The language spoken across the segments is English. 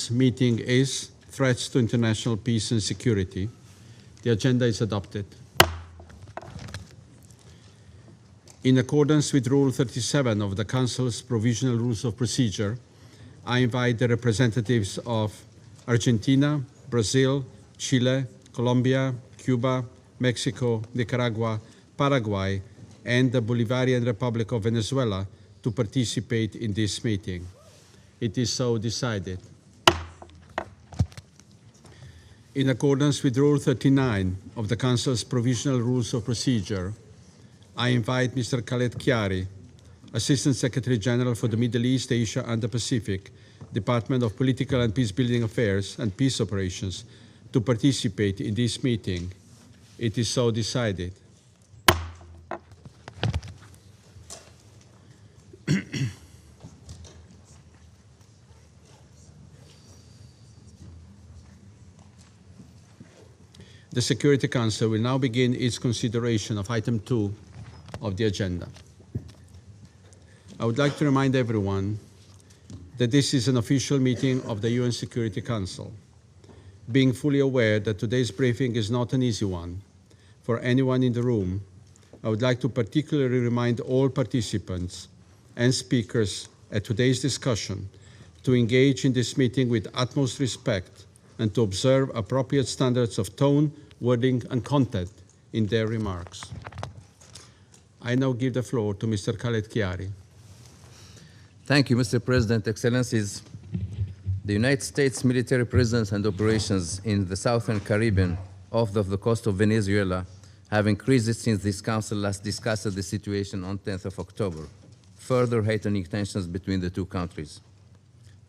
this meeting is threats to international peace and security. The agenda is adopted. In accordance with Rule 37 of the Council's Provisional Rules of Procedure, I invite the representatives of Argentina, Brazil, Chile, Colombia, Cuba, Mexico, Nicaragua, Paraguay, and the Bolivarian Republic of Venezuela to participate in this meeting. It is so decided. In accordance with Rule 39 of the Council's Provisional Rules of Procedure, I invite Mr. Khaled Kiari, Assistant Secretary General for the Middle East, Asia, and the Pacific, Department of Political and Peacebuilding Affairs and Peace Operations, to participate in this meeting. It is so decided. The Security Council will now begin its consideration of item 2 of the agenda. I would like to remind everyone that this is an official meeting of the UN Security Council, being fully aware that today's briefing is not an easy one. For anyone in the room, I would like to particularly remind all participants and speakers at today's discussion to engage in this meeting with utmost respect and to observe appropriate standards of tone, wording, and content in their remarks. I now give the floor to Mr. Khaled Kiari. Thank you, Mr. President, Excellencies. The United States military presence and operations in the Southern Caribbean off the coast of Venezuela have increased since this Council last discussed the situation on 10th of October, further heightening tensions between the two countries.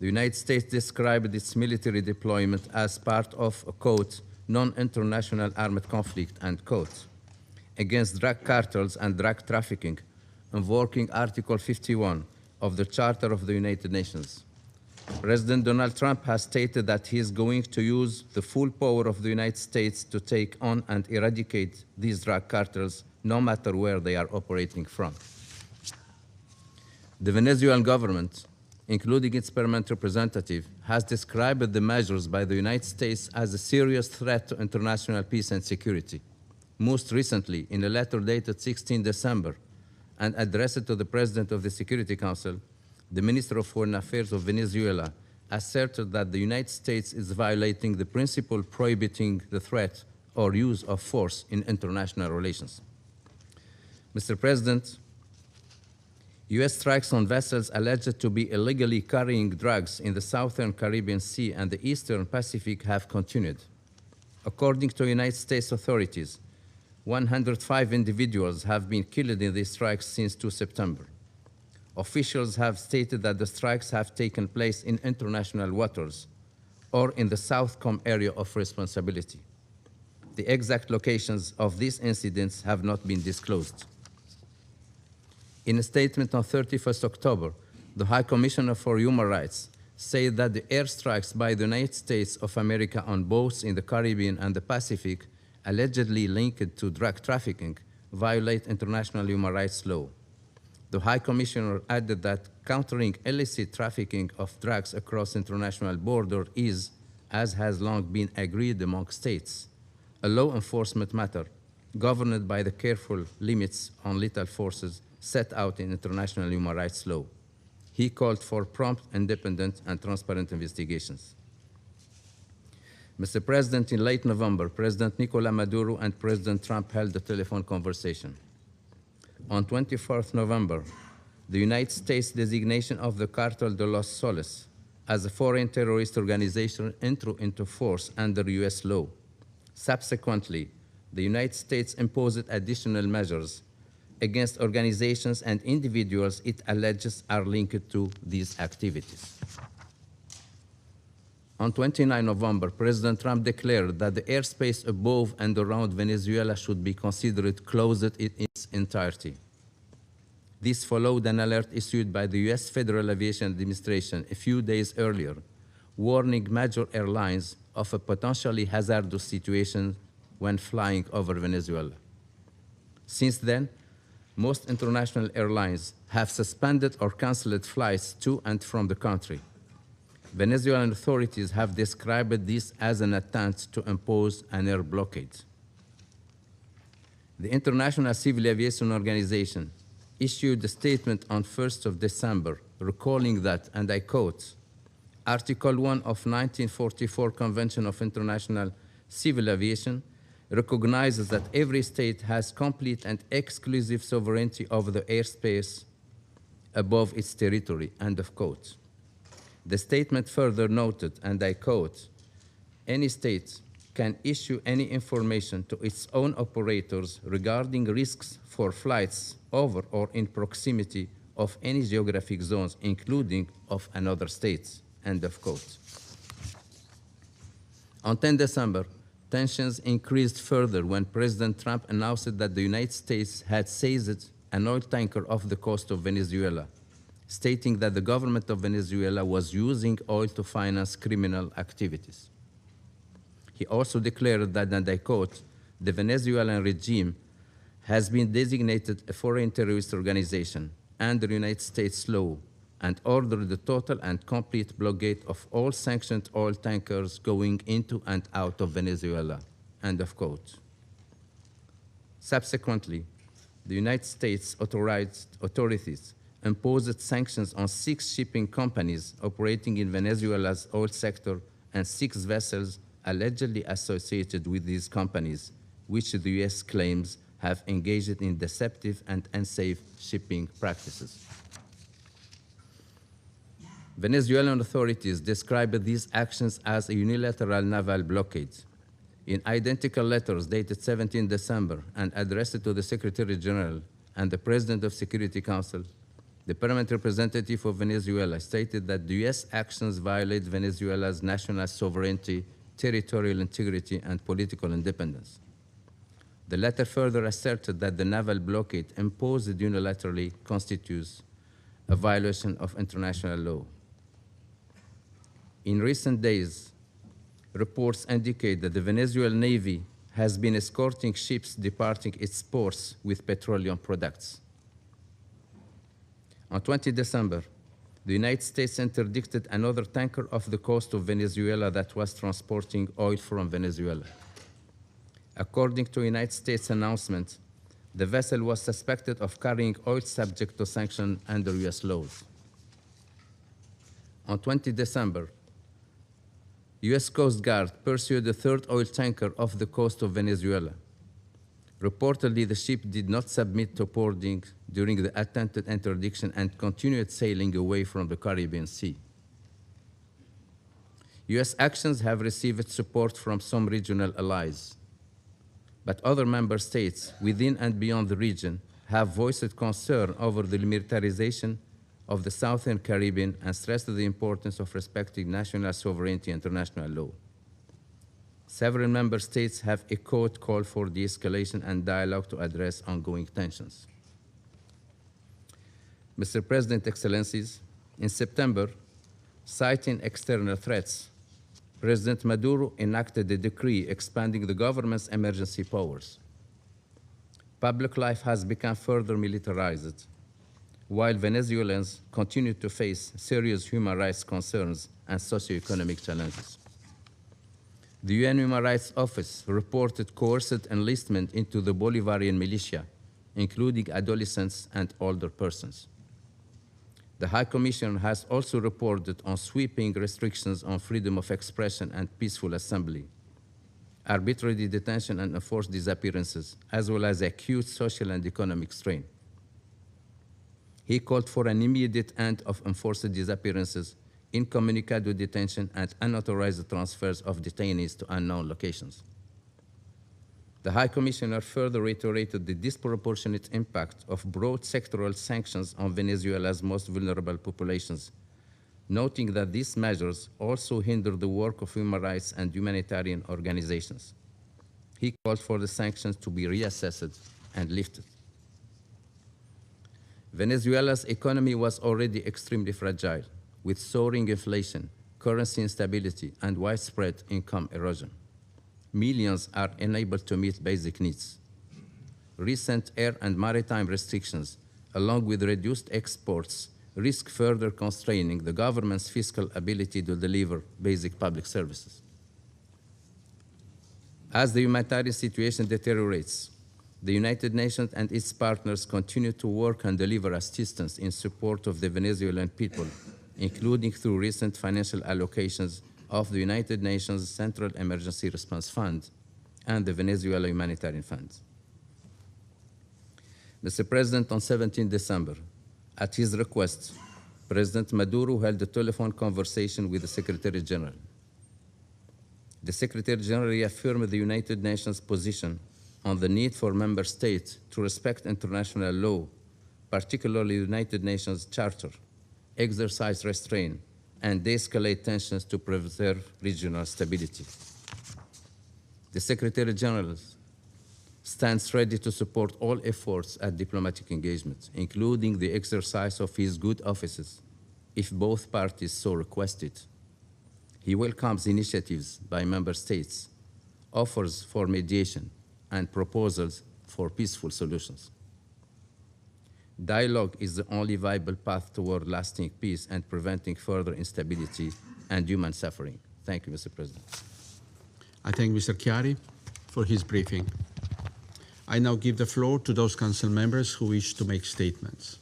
The United States described its military deployment as part of a, quote, non-international armed conflict, and quote, against drug cartels and drug trafficking, invoking Article 51 of the Charter of the United Nations. President Donald Trump has stated that he is going to use the full power of the United States to take on and eradicate these drug cartels, no matter where they are operating from. The Venezuelan government, including its permanent representative, has described the measures by the United States as a serious threat to international peace and security. Most recently, in a letter dated 16 December and addressed to the President of the Security Council, the Minister of Foreign Affairs of Venezuela asserted that the United States is violating the principle prohibiting the threat or use of force in international relations. Mr. President, U.S. strikes on vessels alleged to be illegally carrying drugs in the Southern Caribbean Sea and the Eastern Pacific have continued. According to United States authorities, 105 individuals have been killed in these strikes since 2 September. Officials have stated that the strikes have taken place in international waters or in the Southcom area of responsibility. The exact locations of these incidents have not been disclosed. In a statement on 31st October, the High Commissioner for Human Rights said that the airstrikes by the United States of America on boats in the Caribbean and the Pacific, allegedly linked to drug trafficking, violate international human rights law. The High Commissioner added that countering illicit trafficking of drugs across international borders is, as has long been agreed among states, a law enforcement matter governed by the careful limits on lethal forces set out in international human rights law. He called for prompt, independent, and transparent investigations. Mr. President, in late November, President Nicolas Maduro and President Trump held a telephone conversation. On 24th November, the United States designation of the Cartel de los Soles as a foreign terrorist organization entered into force under U.S. law. Subsequently, the United States imposed additional measures against organizations and individuals it alleges are linked to these activities. On 29 November, President Trump declared that the airspace above and around Venezuela should be considered closed in its entirety. This followed an alert issued by the U.S. Federal Aviation Administration a few days earlier, warning major airlines of a potentially hazardous situation when flying over Venezuela. Since then, most international airlines have suspended or canceled flights to and from the country. Venezuelan authorities have described this as an attempt to impose an air blockade. The International Civil Aviation Organization issued a statement on 1st of December recalling that, and I quote, Article 1 of 1944 Convention of International Civil Aviation recognizes that every state has complete and exclusive sovereignty over the airspace above its territory, end of quote. The statement further noted, and I quote, any state can issue any information to its own operators regarding risks for flights over or in proximity of any geographic zones, including of another state, end of quote. On 10 December, tensions increased further when President Trump announced that the United States had seized an oil tanker off the coast of Venezuela, stating that the government of Venezuela was using oil to finance criminal activities. He also declared that, and I quote, the Venezuelan regime has been designated a foreign terrorist organization under United States law and ordered the total and complete blockade of all sanctioned oil tankers going into and out of Venezuela, end of quote. Subsequently, the United States authorities imposed sanctions on 6 shipping companies operating in Venezuela's oil sector and 6 vessels allegedly associated with these companies, which the U.S. claims have engaged in deceptive and unsafe shipping practices. Venezuelan authorities described these actions as a unilateral naval blockade. In identical letters dated 17 December and addressed to the Secretary General and the President of Security Council, the permanent representative of Venezuela stated that the U.S. actions violate Venezuela's national sovereignty, territorial integrity, and political independence. The letter further asserted that the naval blockade imposed unilaterally constitutes a violation of international law. In recent days, reports indicate that the Venezuelan Navy has been escorting ships departing its ports with petroleum products. On 20 December, the United States interdicted another tanker off the coast of Venezuela that was transporting oil from Venezuela. According to a United States announcement, the vessel was suspected of carrying oil subject to sanction under U.S. laws. On 20 December, U.S. Coast Guard pursued a 3rd oil tanker off the coast of Venezuela. Reportedly, the ship did not submit to boarding during the attempted interdiction and continued sailing away from the Caribbean Sea. U.S. actions have received support from some regional allies, but other member states within and beyond the region have voiced concern over the militarization of the Southern Caribbean and stressed the importance of respecting national sovereignty and international law. Several member states have echoed call for de-escalation and dialogue to address ongoing tensions. Mr. President, Excellencies, in September, citing external threats, President Maduro enacted a decree expanding the government's emergency powers. Public life has become further militarized, while Venezuelans continue to face serious human rights concerns and socioeconomic challenges. The UN Human Rights Office reported coerced enlistment into the Bolivarian militia, including adolescents and older persons. The High Commissioner has also reported on sweeping restrictions on freedom of expression and peaceful assembly, arbitrary detention and enforced disappearances, as well as acute social and economic strain. He called for an immediate end of enforced disappearances, incommunicado detention, and unauthorized transfers of detainees to unknown locations. The High Commissioner further reiterated the disproportionate impact of broad sectoral sanctions on Venezuela's most vulnerable populations, noting that these measures also hinder the work of human rights and humanitarian organizations. He called for the sanctions to be reassessed and lifted. Venezuela's economy was already extremely fragile, with soaring inflation, currency instability, and widespread income erosion. Millions are unable to meet basic needs. Recent air and maritime restrictions, along with reduced exports, risk further constraining the government's fiscal ability to deliver basic public services. As the humanitarian situation deteriorates, the United Nations and its partners continue to work and deliver assistance in support of the Venezuelan people, including through recent financial allocations of the United Nations Central Emergency Response Fund and the Venezuela Humanitarian Fund. Mr. President, on 17 December, at his request, President Maduro held a telephone conversation with the Secretary General. The Secretary General reaffirmed the United Nations position on the need for member states to respect international law, particularly the United Nations Charter, exercise restraint, and de-escalate tensions to preserve regional stability. The Secretary General stands ready to support all efforts at diplomatic engagement, including the exercise of his good offices, if both parties so requested. He welcomes initiatives by member states, offers for mediation, and proposals for peaceful solutions. Dialogue is the only viable path toward lasting peace and preventing further instability and human suffering. Thank you, Mr. President. I thank Mr. Chiari for his briefing. I now give the floor to those council members who wish to make statements.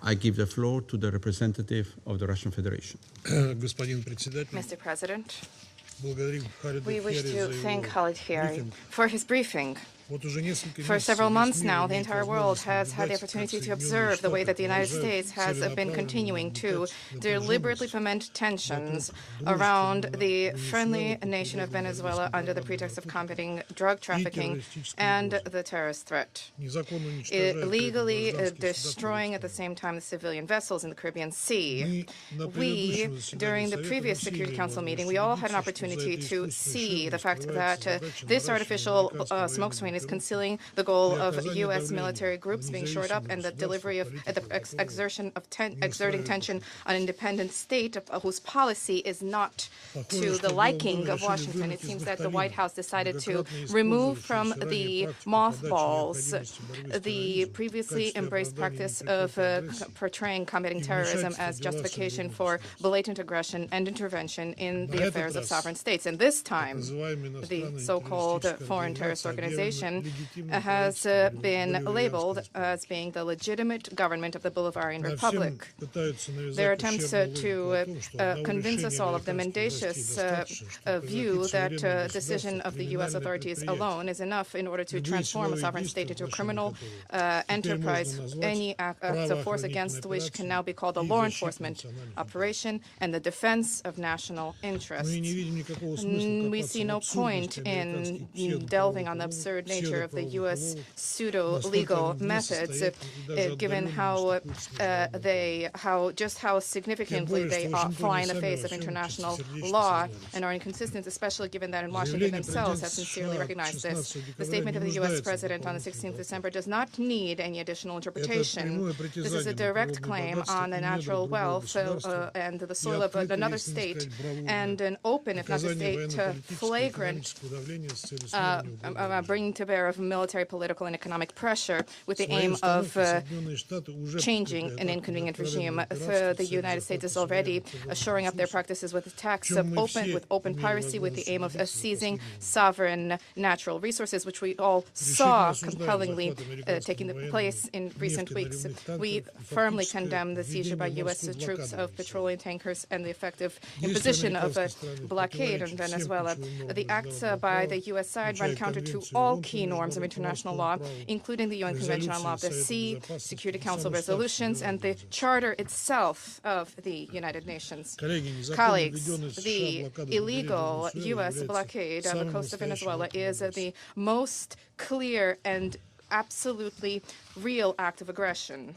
I give the floor to the representative of the Russian Federation. Mr. President, we wish to thank Khaled Kiari for his briefing. For several months now, the entire world has had the opportunity to observe the way that the United States has been continuing to deliberately foment tensions around the friendly nation of Venezuela under the pretext of combating drug trafficking and the terrorist threat, illegally destroying at the same time the civilian vessels in the Caribbean Sea. We, during the previous Security Council meeting, we all had an opportunity to see the fact that this artificial smoke screen is concealing the goal of U.S. military groups being shored up and the delivery of exerting tension on an independent state whose policy is not to the liking of Washington. It seems that the White House decided to remove from the mothballs the previously embraced practice of portraying combating terrorism as justification for blatant aggression and intervention in the affairs of sovereign states. And this time, the so-called foreign terrorist organization has been labeled as being the legitimate government of the Bolivarian Republic. Their attempts to convince us all of the mendacious view that decision of the U.S. authorities alone is enough in order to transform a sovereign state into a criminal enterprise, any act of force against which can now be called a law enforcement operation and the defense of national interests. We see no point in delving on the absurd nature of the U.S. pseudo-legal methods, given how how significantly they fly in the face of international law and are inconsistent, especially given that in Washington themselves have sincerely recognized this. The statement of the U.S. President on the 16th of December does not need any additional interpretation. This is a direct claim on the natural wealth and the soil of another state, and an open, if not a state, flagrant bringing to bear of military, political, and economic pressure with the aim of changing an inconvenient regime. The United States is already shoring up their practices with attacks of open piracy with the aim of seizing sovereign natural resources, which we all saw compellingly taking place in recent weeks. We firmly condemn the seizure by U.S. troops of petroleum tankers and the effective imposition of a blockade on Venezuela. The acts by the U.S. side run counter to all key norms of international law, including the UN Convention on Law of the Sea, Security Council resolutions, and the Charter itself of the United Nations. Colleagues, the illegal U.S. blockade on the coast of Venezuela is the most clear and absolutely real act of aggression.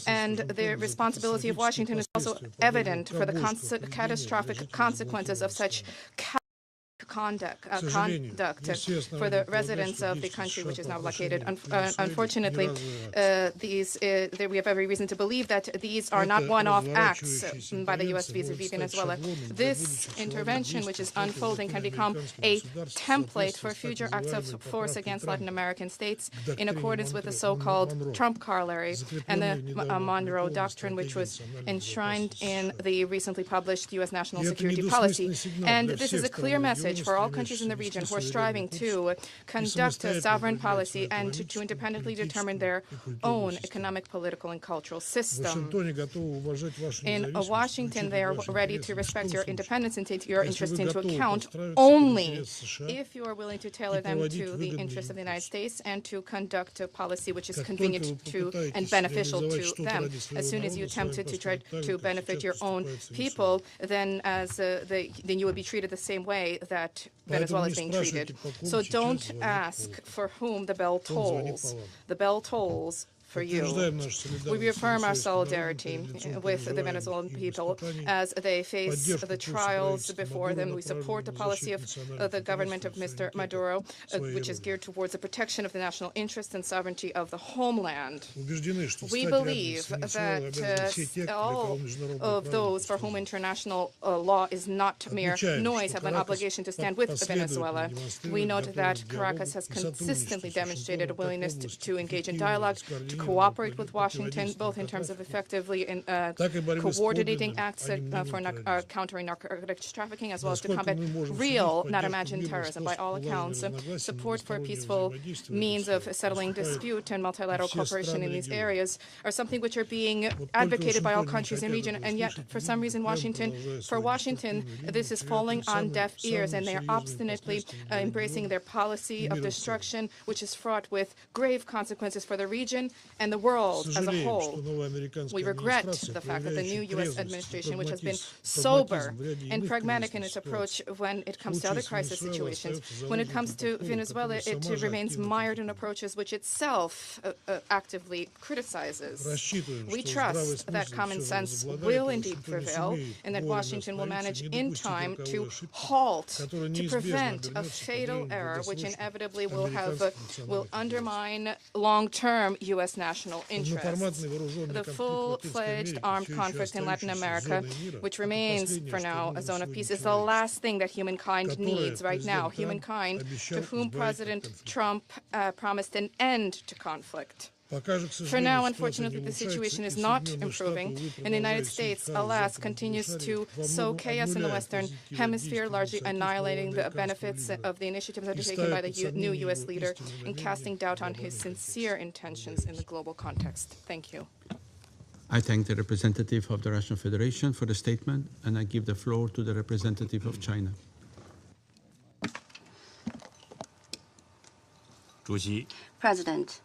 And the responsibility of Washington is also evident for the catastrophic consequences of such conduct for the residents of the country, which is now blockaded. Unfortunately, we have every reason to believe that these are not one-off acts by the U.S. vis-a-vis Venezuela. This intervention, which is unfolding, can become a template for future acts of force against Latin American states in accordance with the so-called Trump corollary and the Monroe Doctrine, which was enshrined in the recently published U.S. national security policy. And this is a clear message for all countries in the region who are striving to conduct a sovereign policy and to independently determine their own economic, political, and cultural system. In Washington, they are ready to respect your independence and take your interests into account only if you are willing to tailor them to the interests of the United States and to conduct a policy which is convenient to and beneficial to them. As soon as you attempt to try to benefit your own people, then you will be treated the same way that Venezuela is being treated. So don't ask for whom the bell tolls. The bell tolls for you. We reaffirm our solidarity with the Venezuelan people as they face the trials before them. We support the policy of the government of Mr. Maduro, which is geared towards the protection of the national interest and sovereignty of the homeland. We believe that all of those for whom international law is not mere noise have an obligation to stand with Venezuela. We note that Caracas has consistently demonstrated a willingness to engage in dialogue, to cooperate with Washington, both in terms of effectively coordinating acts for countering narcotics trafficking, as well as to combat real, not imagined terrorism. By all accounts, support for peaceful means of settling dispute and multilateral cooperation in these areas are something which are being advocated by all countries in the region, and yet, for some reason, for Washington, this is falling on deaf ears, and they are obstinately embracing their policy of destruction, which is fraught with grave consequences for the region and the world as a whole. We regret the fact that the new U.S. administration, which has been sober and pragmatic in its approach when it comes to other crisis situations, when it comes to Venezuela, it remains mired in approaches which itself actively criticizes. We trust that common sense will indeed prevail and that Washington will manage in time to halt, to prevent a fatal error which inevitably will undermine long-term U.S. national interests. The full-fledged armed conflict in Latin America, which remains for now a zone of peace, is the last thing that humankind needs right now. Humankind to whom President Trump promised an end to conflict. For now, unfortunately, the situation is not improving, and the United States, alas, continues to sow chaos in the Western Hemisphere, largely annihilating the benefits of the initiatives undertaken by the new U.S. leader and casting doubt on his sincere intentions in the global context. Thank you. I thank the representative of the Russian Federation for the statement, and I give the floor to the representative of China. President,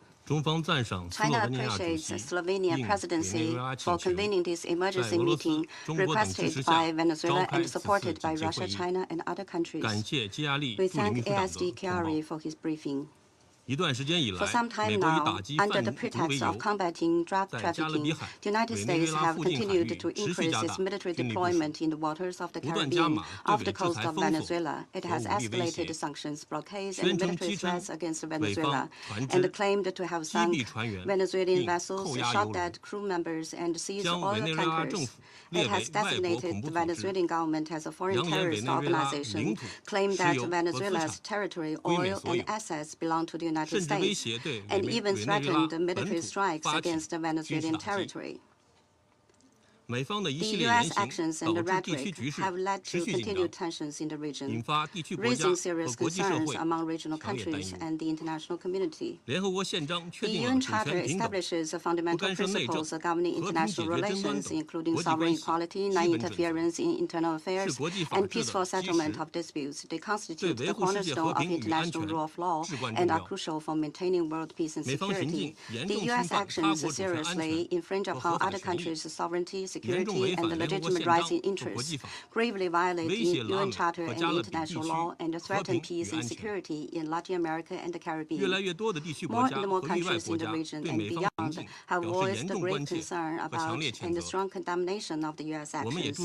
China appreciates the Slovenian presidency for convening this emergency meeting requested by Venezuela and supported by Russia, China, and other countries. We thank ASD Kiari for his briefing. For some time now, under the pretext of combating drug trafficking, the United States have continued to increase its military deployment in the waters of the Caribbean off the coast of Venezuela. It has escalated sanctions, blockades, and military threats against Venezuela, and claimed to have sunk Venezuelan vessels, shot dead crew members, and seized oil tankers. It has designated the Venezuelan government as a foreign terrorist organization, claimed that Venezuela's territory, oil, and assets belong to the United States, and even threatened military strikes against the Venezuelan territory. The U.S. actions and rhetoric have led to continued tensions in the region, raising serious concerns among regional countries and the international community. The UN Charter establishes fundamental principles governing international relations, including sovereign equality, non-interference in internal affairs, and peaceful settlement of disputes. They constitute the cornerstone of international rule of law and are crucial for maintaining world peace and security. The U.S. actions seriously infringe upon other countries' sovereignty, security and the legitimate rights and interests, gravely violate the UN Charter and international law, and threaten peace and security in Latin America and the Caribbean. More and more countries in the region and beyond have voiced great concern about and strong condemnation of the U.S. actions.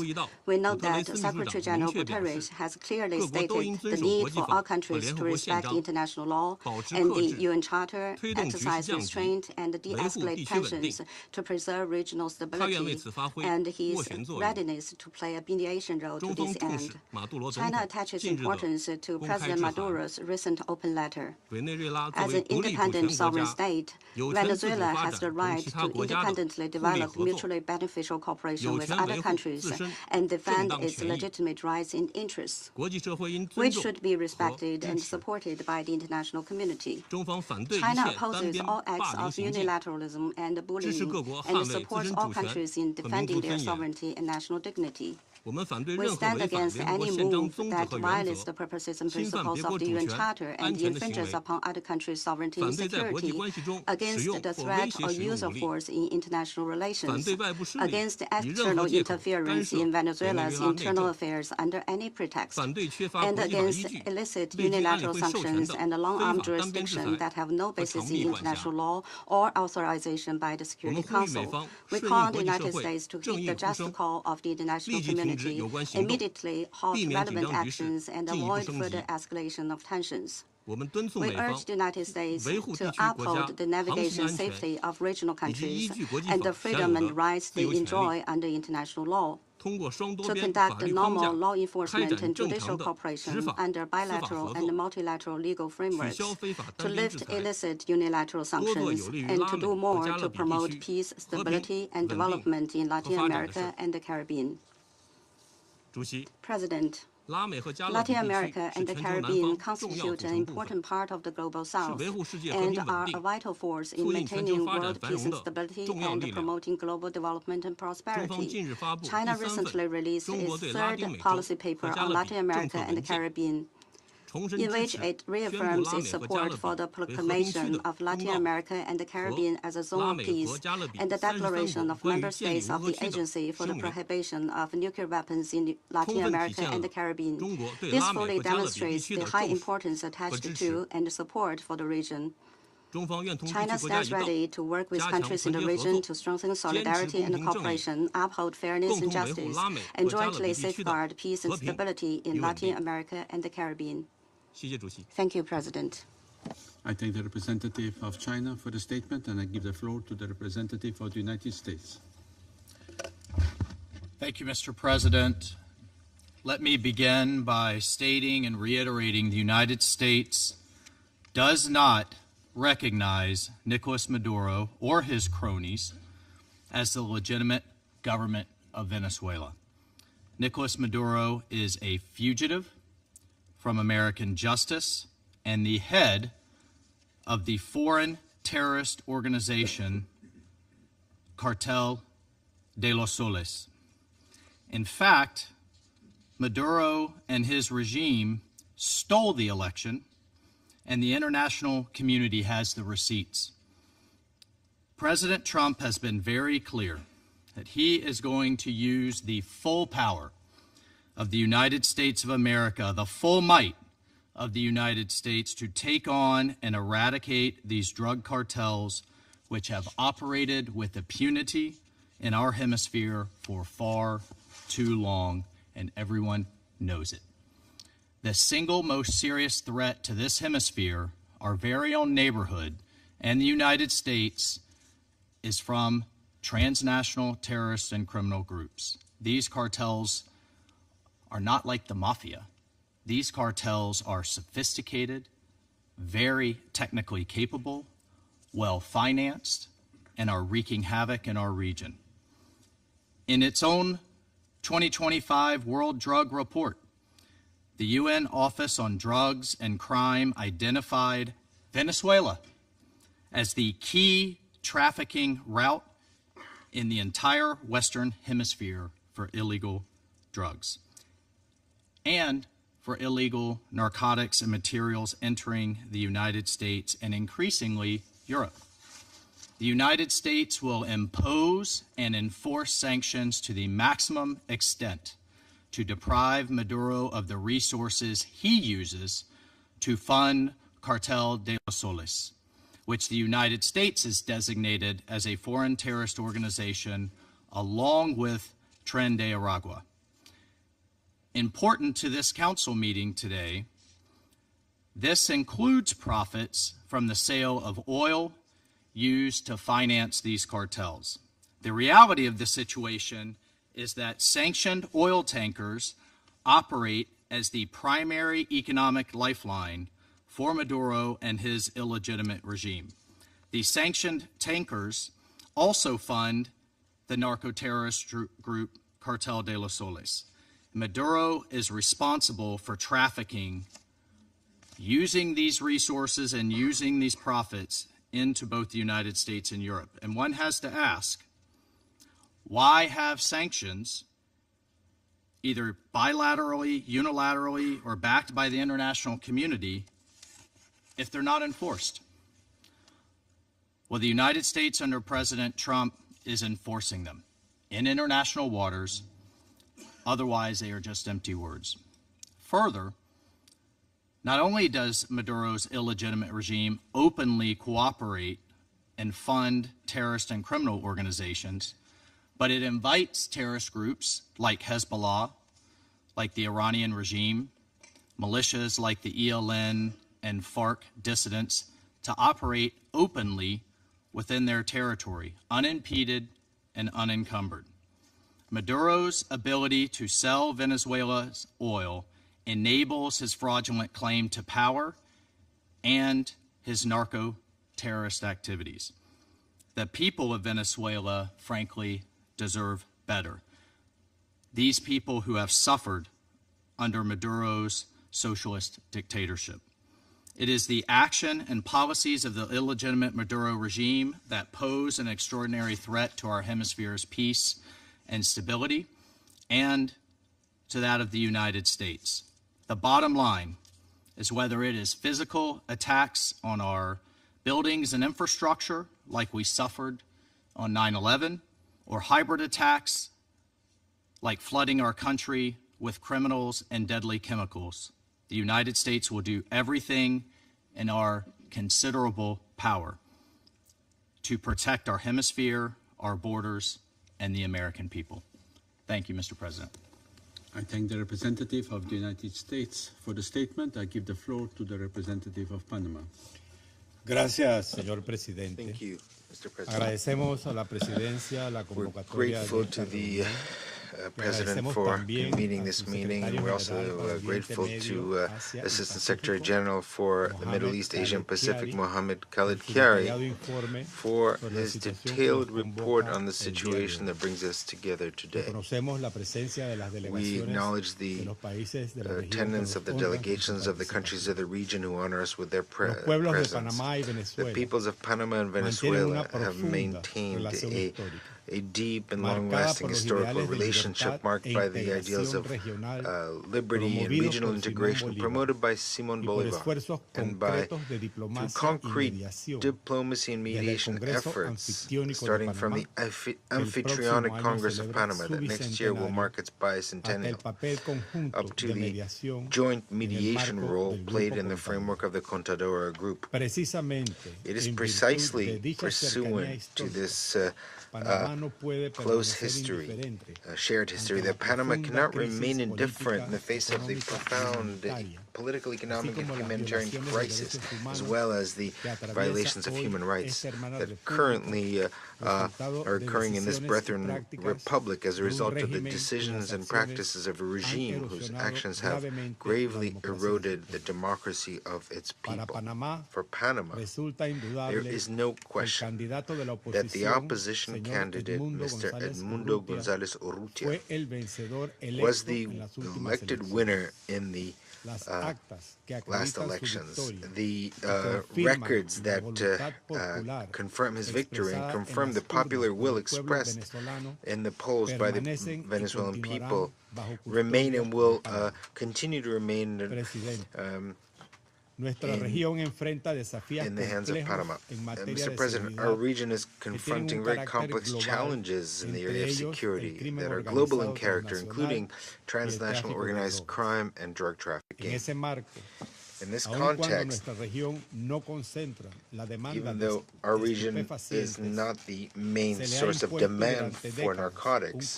We note that Secretary General Guterres has clearly stated the need for all countries to respect international law and the UN Charter, exercise restraint, and de-escalate tensions to preserve regional stability, and his readiness to play a mediation role to this end. China attaches importance to President Maduro's recent open letter. As an independent sovereign state, Venezuela has the right to independently develop mutually beneficial cooperation with other countries and defend its legitimate rights and interests, which should be respected and supported by the international community. China opposes all acts of unilateralism and bullying and supports all countries in defending their sovereignty and national dignity. We stand against any move that violates the purposes and principles of the UN Charter and infringes upon other countries' sovereignty and security, against the threat or use of force in international relations, against external interference in Venezuela's internal affairs under any pretext, and against illicit unilateral sanctions and long-arm jurisdiction that have no basis in international law or authorization by the Security Council. We call on the United States to heed the just call of the international community, immediately halt relevant actions, and avoid further escalation of tensions. We urge the United States to uphold the navigation safety of regional countries and the freedom and rights they enjoy under international law, to conduct normal law enforcement and judicial cooperation under bilateral and multilateral legal frameworks, to lift illicit unilateral sanctions, and to do more to promote peace, stability, and development in Latin America and the Caribbean. President, Latin America and the Caribbean constitute an important part of the Global South and are a vital force in maintaining world peace and stability and promoting global development and prosperity. China recently released its third policy paper on Latin America and the Caribbean, in which it reaffirms its support for the proclamation of Latin America and the Caribbean as a zone of peace and the declaration of member states of the Agency for the Prohibition of Nuclear Weapons in Latin America and the Caribbean. This fully demonstrates the high importance attached to and support for the region. China stands ready to work with countries in the region to strengthen solidarity and cooperation, uphold fairness and justice, and jointly safeguard peace and stability in Latin America and the Caribbean. Thank you, President. I thank the representative of China for the statement, and I give the floor to the representative of the United States. Thank you, Mr. President. Let me begin by stating and reiterating the United States does not recognize Nicolas Maduro or his cronies as the legitimate government of Venezuela. Nicolas Maduro is a fugitive from American justice and the head of the foreign terrorist organization Cartel de los Soles. In fact, Maduro and his regime stole the election, and the international community has the receipts. President Trump has been very clear that he is going to use the full power of the United States of America, the full might of the United States, to take on and eradicate these drug cartels which have operated with impunity in our hemisphere for far too long, and everyone knows it. The single most serious threat to this hemisphere, our very own neighborhood, and the United States is from transnational terrorist and criminal groups. These cartels are not like the mafia. These cartels are sophisticated, very technically capable, well-financed, and are wreaking havoc in our region. In its own 2025 World Drug Report, the UN Office on Drugs and Crime identified Venezuela as the key trafficking route in the entire Western Hemisphere for illegal drugs and for illegal narcotics and materials entering the United States and increasingly Europe. The United States will impose and enforce sanctions to the maximum extent to deprive Maduro of the resources he uses to fund Cartel de los Soles, which the United States has designated as a foreign terrorist organization along with Tren de Aragua. Important to this council meeting today, this includes profits from the sale of oil used to finance these cartels. The reality of the situation is that sanctioned oil tankers operate as the primary economic lifeline for Maduro and his illegitimate regime. The sanctioned tankers also fund the narco-terrorist group Cartel de los Soles. Maduro is responsible for trafficking, using these resources and using these profits into both the United States and Europe. And one has to ask, why have sanctions, either bilaterally, unilaterally, or backed by the international community, if they're not enforced? Well, the United States under President Trump is enforcing them in international waters. Otherwise, they are just empty words. Further, not only does Maduro's illegitimate regime openly cooperate and fund terrorist and criminal organizations, but it invites terrorist groups like Hezbollah, like the Iranian regime, militias like the ELN and FARC dissidents to operate openly within their territory, unimpeded and unencumbered. Maduro's ability to sell Venezuela's oil enables his fraudulent claim to power and his narco-terrorist activities. The people of Venezuela, frankly, deserve better. These people who have suffered under Maduro's socialist dictatorship. It is the action and policies of the illegitimate Maduro regime that pose an extraordinary threat to our hemisphere's peace and stability, and to that of the United States. The bottom line is whether it is physical attacks on our buildings and infrastructure, like we suffered on 9/11, or hybrid attacks, like flooding our country with criminals and deadly chemicals. The United States will do everything in our considerable power to protect our hemisphere, our borders, and the American people. Thank you, Mr. President. I thank the representative of the United States for the statement. I give the floor to the representative of Panama. Gracias, señor presidente. Thank you, Mr. President. Agradecemos a la presidencia la We're convocatoria grateful de to esta the reunión. President for convening this meeting. We're also grateful to Assistant Secretary General for the Middle East, Asia, and Pacific, Khaled Kiari, for his detailed report on the situation that brings us together today. We acknowledge the attendance of the delegations of the countries of the region who honor us with their presence. The peoples of Panama and Venezuela have maintained a deep and long-lasting historical relationship marked by the ideals of liberty and regional integration promoted by Simón Bolívar, and by through concrete diplomacy and mediation efforts, starting from the Amphitrionic Congress of Panama that next year will mark its bicentennial, up to the joint mediation role played in the framework of the Contadora Group. It is precisely pursuant to this close history, shared history, that Panama cannot remain indifferent in the face of the profound political, economic, and humanitarian crisis, as well as the violations of human rights that currently are occurring in this brethren republic as a result of the decisions and practices of a regime whose actions have gravely eroded the democracy of its people. For Panama, there is no question that the opposition candidate, Mr. Edmundo González Urrutia, was the elected winner in the last elections. The records that confirm his victory and confirm the popular will expressed in the polls by the Venezuelan people remain and will continue to remain in the hands of Panama. Mr. President, our region is confronting very complex challenges in the area of security that are global in character, including transnational organized crime and drug trafficking. In this context, even though our region is not the main source of demand for narcotics,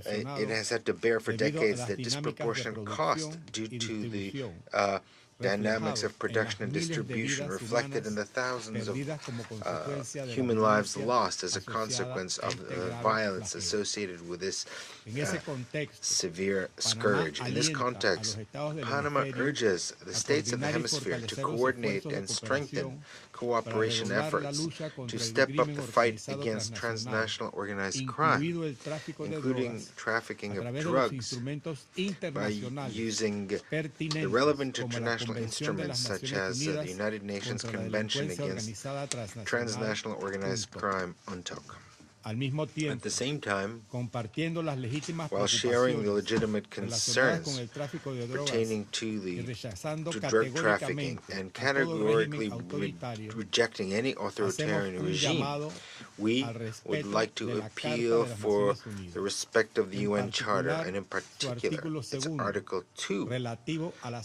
it has had to bear for decades the disproportionate cost due to the dynamics of production and distribution reflected in the thousands of human lives lost as a consequence of the violence associated with this severe scourge. In this context, Panama urges the states of the hemisphere to coordinate and strengthen cooperation efforts to step up the fight against transnational organized crime, including trafficking of drugs, by using the relevant international instruments such as the United Nations Convention Against Transnational Organized Crime, UNTOC. At the same time, while sharing the legitimate concerns pertaining to drug trafficking and categorically rejecting any authoritarian regime, we would like to appeal for the respect of the UN Charter, and in particular its Article 2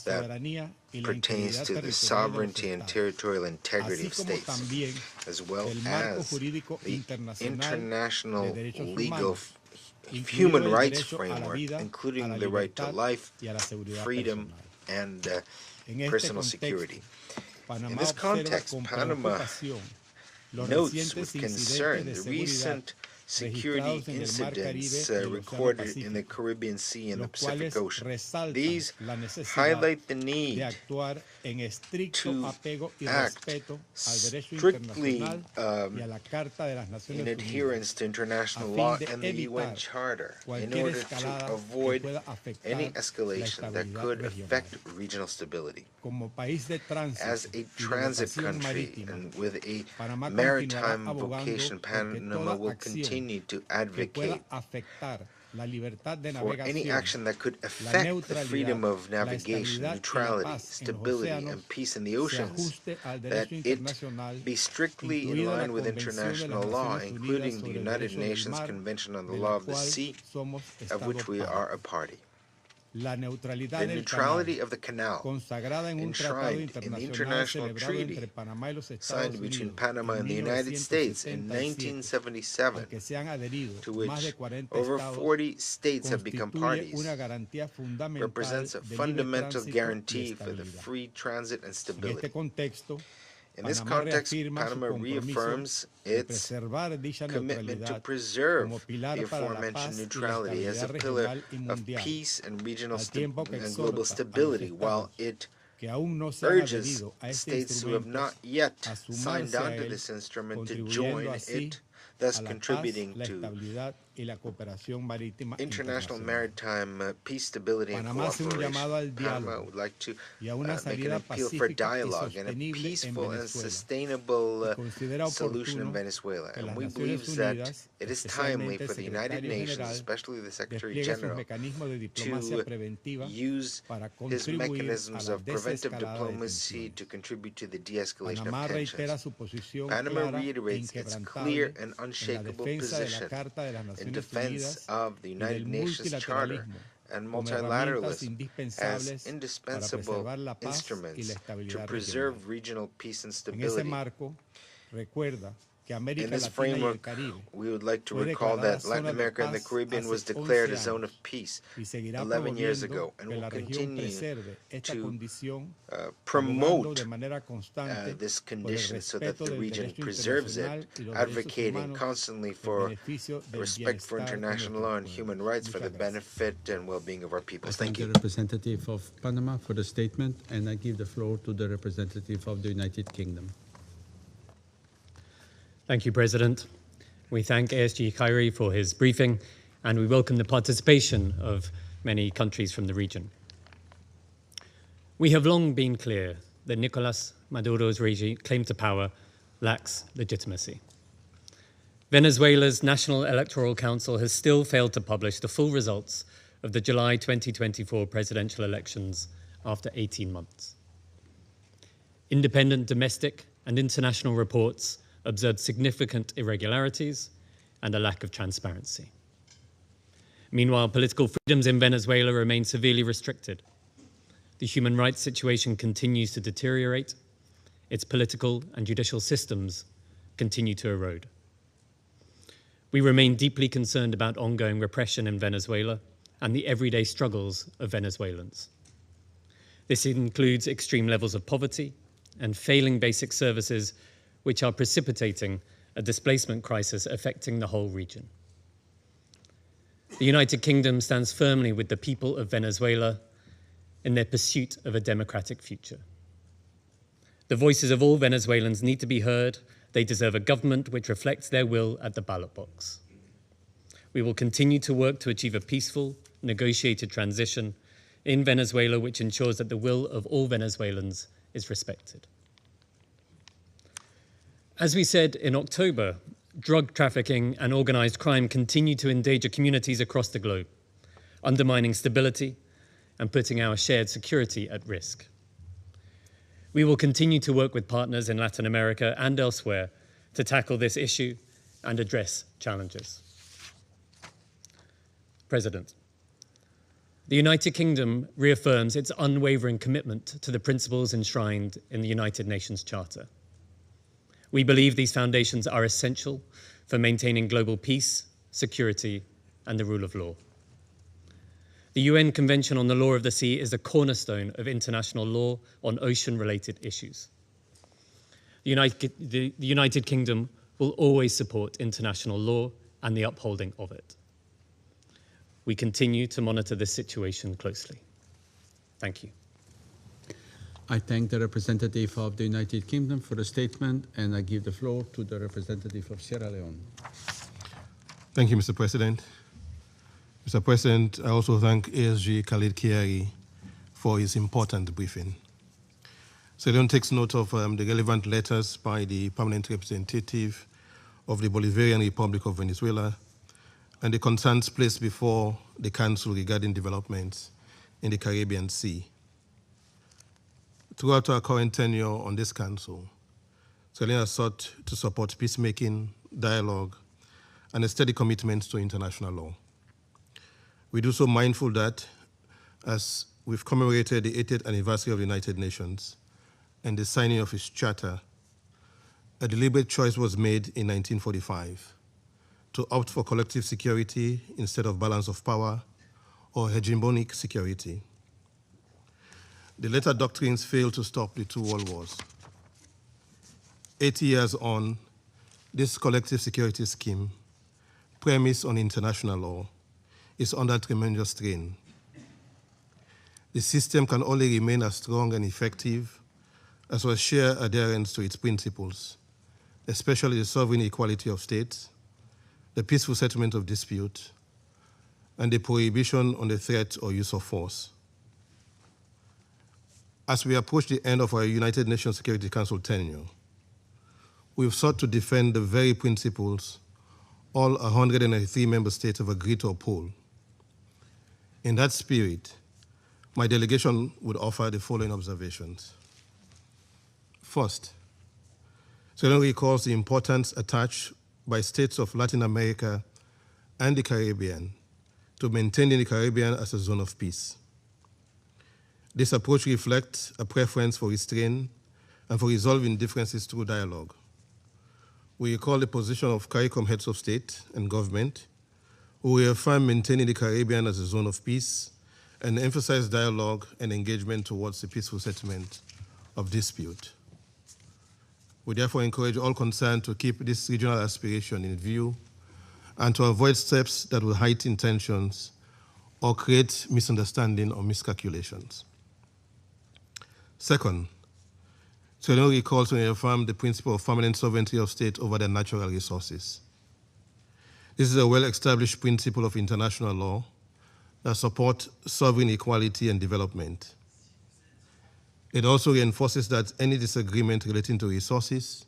that pertains to the sovereignty and territorial integrity of states, as well as the international legal human rights framework, including the right to life, freedom, and personal security. In this context, Panama notes with concern the recent security incidents recorded in the Caribbean Sea and the Pacific Ocean. These highlight the need to act strictly in adherence to international law and the UN Charter in order to avoid any escalation that could affect regional stability. As a transit country and with a maritime vocation, Panama will continue to advocate for any action that could affect the freedom of navigation, neutrality, stability, and peace in the oceans, that it be strictly in line with international law, including the United Nations Convention on the Law of the Sea, of which we are a party. The neutrality of the canal, enshrined in the international treaty signed between Panama and the United States in 1977, to which over 40 states have become parties, represents a fundamental guarantee for the free transit and stability. In this context, Panama reaffirms its commitment to preserve the aforementioned neutrality as a pillar of peace and regional and global stability, while it urges states who have not yet signed on to this instrument to join it, thus contributing to international maritime peace, stability, and cooperation. Panama would like to make an appeal for dialogue and a peaceful and sustainable solution in Venezuela. And we believe that it is timely for the United Nations, especially the Secretary General, to use his mechanisms of preventive diplomacy to contribute to the de-escalation of tensions. Panama reiterates its clear and unshakable position in defense of the United Nations Charter and multilateralism as indispensable instruments to preserve regional peace and stability. In this framework, we would like to recall that Latin America and the Caribbean was declared a zone of peace 11 years ago, and will continue to promote this condition so that the region preserves it, advocating constantly for respect for international law and human rights for the benefit and well-being of our people. Thank you. The representative of Panama for the statement, and I give the floor to the representative of the United Kingdom. Thank you, President. We thank ASG Kiari for his briefing, and we welcome the participation of many countries from the region. We have long been clear that Nicolas Maduro's regime claim to power lacks legitimacy. Venezuela's National Electoral Council has still failed to publish the full results of the July 2024 presidential elections after 18 months. Independent domestic and international reports observed significant irregularities and a lack of transparency. Meanwhile, political freedoms in Venezuela remain severely restricted. The human rights situation continues to deteriorate. Its political and judicial systems continue to erode. We remain deeply concerned about ongoing repression in Venezuela and the everyday struggles of Venezuelans. This includes extreme levels of poverty and failing basic services, which are precipitating a displacement crisis affecting the whole region. The United Kingdom stands firmly with the people of Venezuela in their pursuit of a democratic future. The voices of all Venezuelans need to be heard. They deserve a government which reflects their will at the ballot box. We will continue to work to achieve a peaceful, negotiated transition in Venezuela which ensures that the will of all Venezuelans is respected. As we said in October, drug trafficking and organized crime continue to endanger communities across the globe, undermining stability and putting our shared security at risk. We will continue to work with partners in Latin America and elsewhere to tackle this issue and address challenges. President, the United Kingdom reaffirms its unwavering commitment to the principles enshrined in the United Nations Charter. We believe these foundations are essential for maintaining global peace, security, and the rule of law. The UN Convention on the Law of the Sea is the cornerstone of international law on ocean-related issues. The United Kingdom will always support international law and the upholding of it. We continue to monitor this situation closely. Thank you. I thank the representative of the United Kingdom for the statement, and I give the floor to the representative of Sierra Leone. Thank you, Mr. President. Mr. President, I also thank ASG Khaled Kiari for his important briefing. Sierra Leone takes note of the relevant letters by the permanent representative of the Bolivarian Republic of Venezuela and the concerns placed before the Council regarding developments in the Caribbean Sea. Throughout our current tenure on this Council, Sierra Leone has sought to support peacemaking, dialogue, and a steady commitment to international law. We do so mindful that, as we've commemorated the 80th anniversary of the United Nations and the signing of its charter, a deliberate choice was made in 1945 to opt for collective security instead of balance of power or hegemonic security. The latter doctrines failed to stop the two world wars. 80 years on, this collective security scheme, premised on international law, is under tremendous strain. The system can only remain as strong and effective as we share adherence to its principles, especially the sovereign equality of states, the peaceful settlement of dispute, and the prohibition on the threat or use of force. As we approach the end of our United Nations Security Council tenure, we've sought to defend the very principles all 193 member states have agreed to uphold. In that spirit, my delegation would offer the following observations. First, Sierra Leone recalls the importance attached by states of Latin America and the Caribbean to maintaining the Caribbean as a zone of peace. This approach reflects a preference for restraint and for resolving differences through dialogue. We recall the position of CARICOM heads of state and government, who reaffirm maintaining the Caribbean as a zone of peace and emphasize dialogue and engagement towards the peaceful settlement of dispute. We therefore encourage all concerned to keep this regional aspiration in view and to avoid steps that will heighten tensions or create misunderstanding or miscalculations. Second, Sierra Leone recalls and reaffirms the principle of permanent sovereignty of state over their natural resources. This is a well-established principle of international law that supports sovereign equality and development. It also reinforces that any disagreement relating to resources,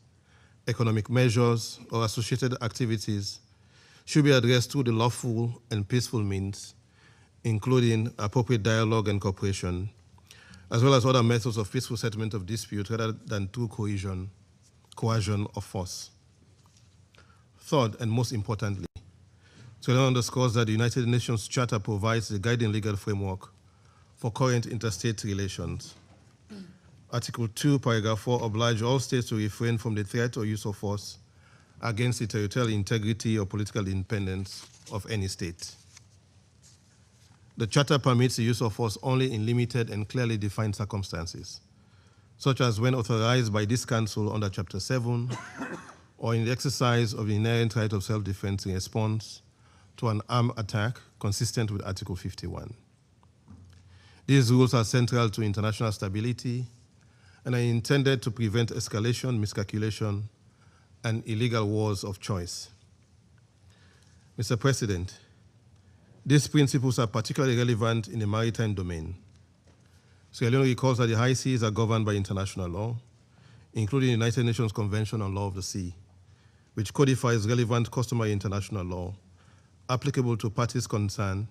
economic measures, or associated activities should be addressed through the lawful and peaceful means, including appropriate dialogue and cooperation, as well as other methods of peaceful settlement of dispute rather than through coercion or force. Third, and most importantly, Sierra Leone underscores that the United Nations Charter provides the guiding legal framework for current interstate relations. Article 2, paragraph 4 obliges all states to refrain from the threat or use of force against the territorial integrity or political independence of any state. The Charter permits the use of force only in limited and clearly defined circumstances, such as when authorized by this Council under Chapter 7 or in the exercise of the inherent right of self-defense in response to an armed attack consistent with Article 51. These rules are central to international stability and are intended to prevent escalation, miscalculation, and illegal wars of choice. Mr. President, these principles are particularly relevant in the maritime domain. Sierra Leone recalls that the high seas are governed by international law, including the United Nations Convention on Law of the Sea, which codifies relevant customary international law applicable to parties concerned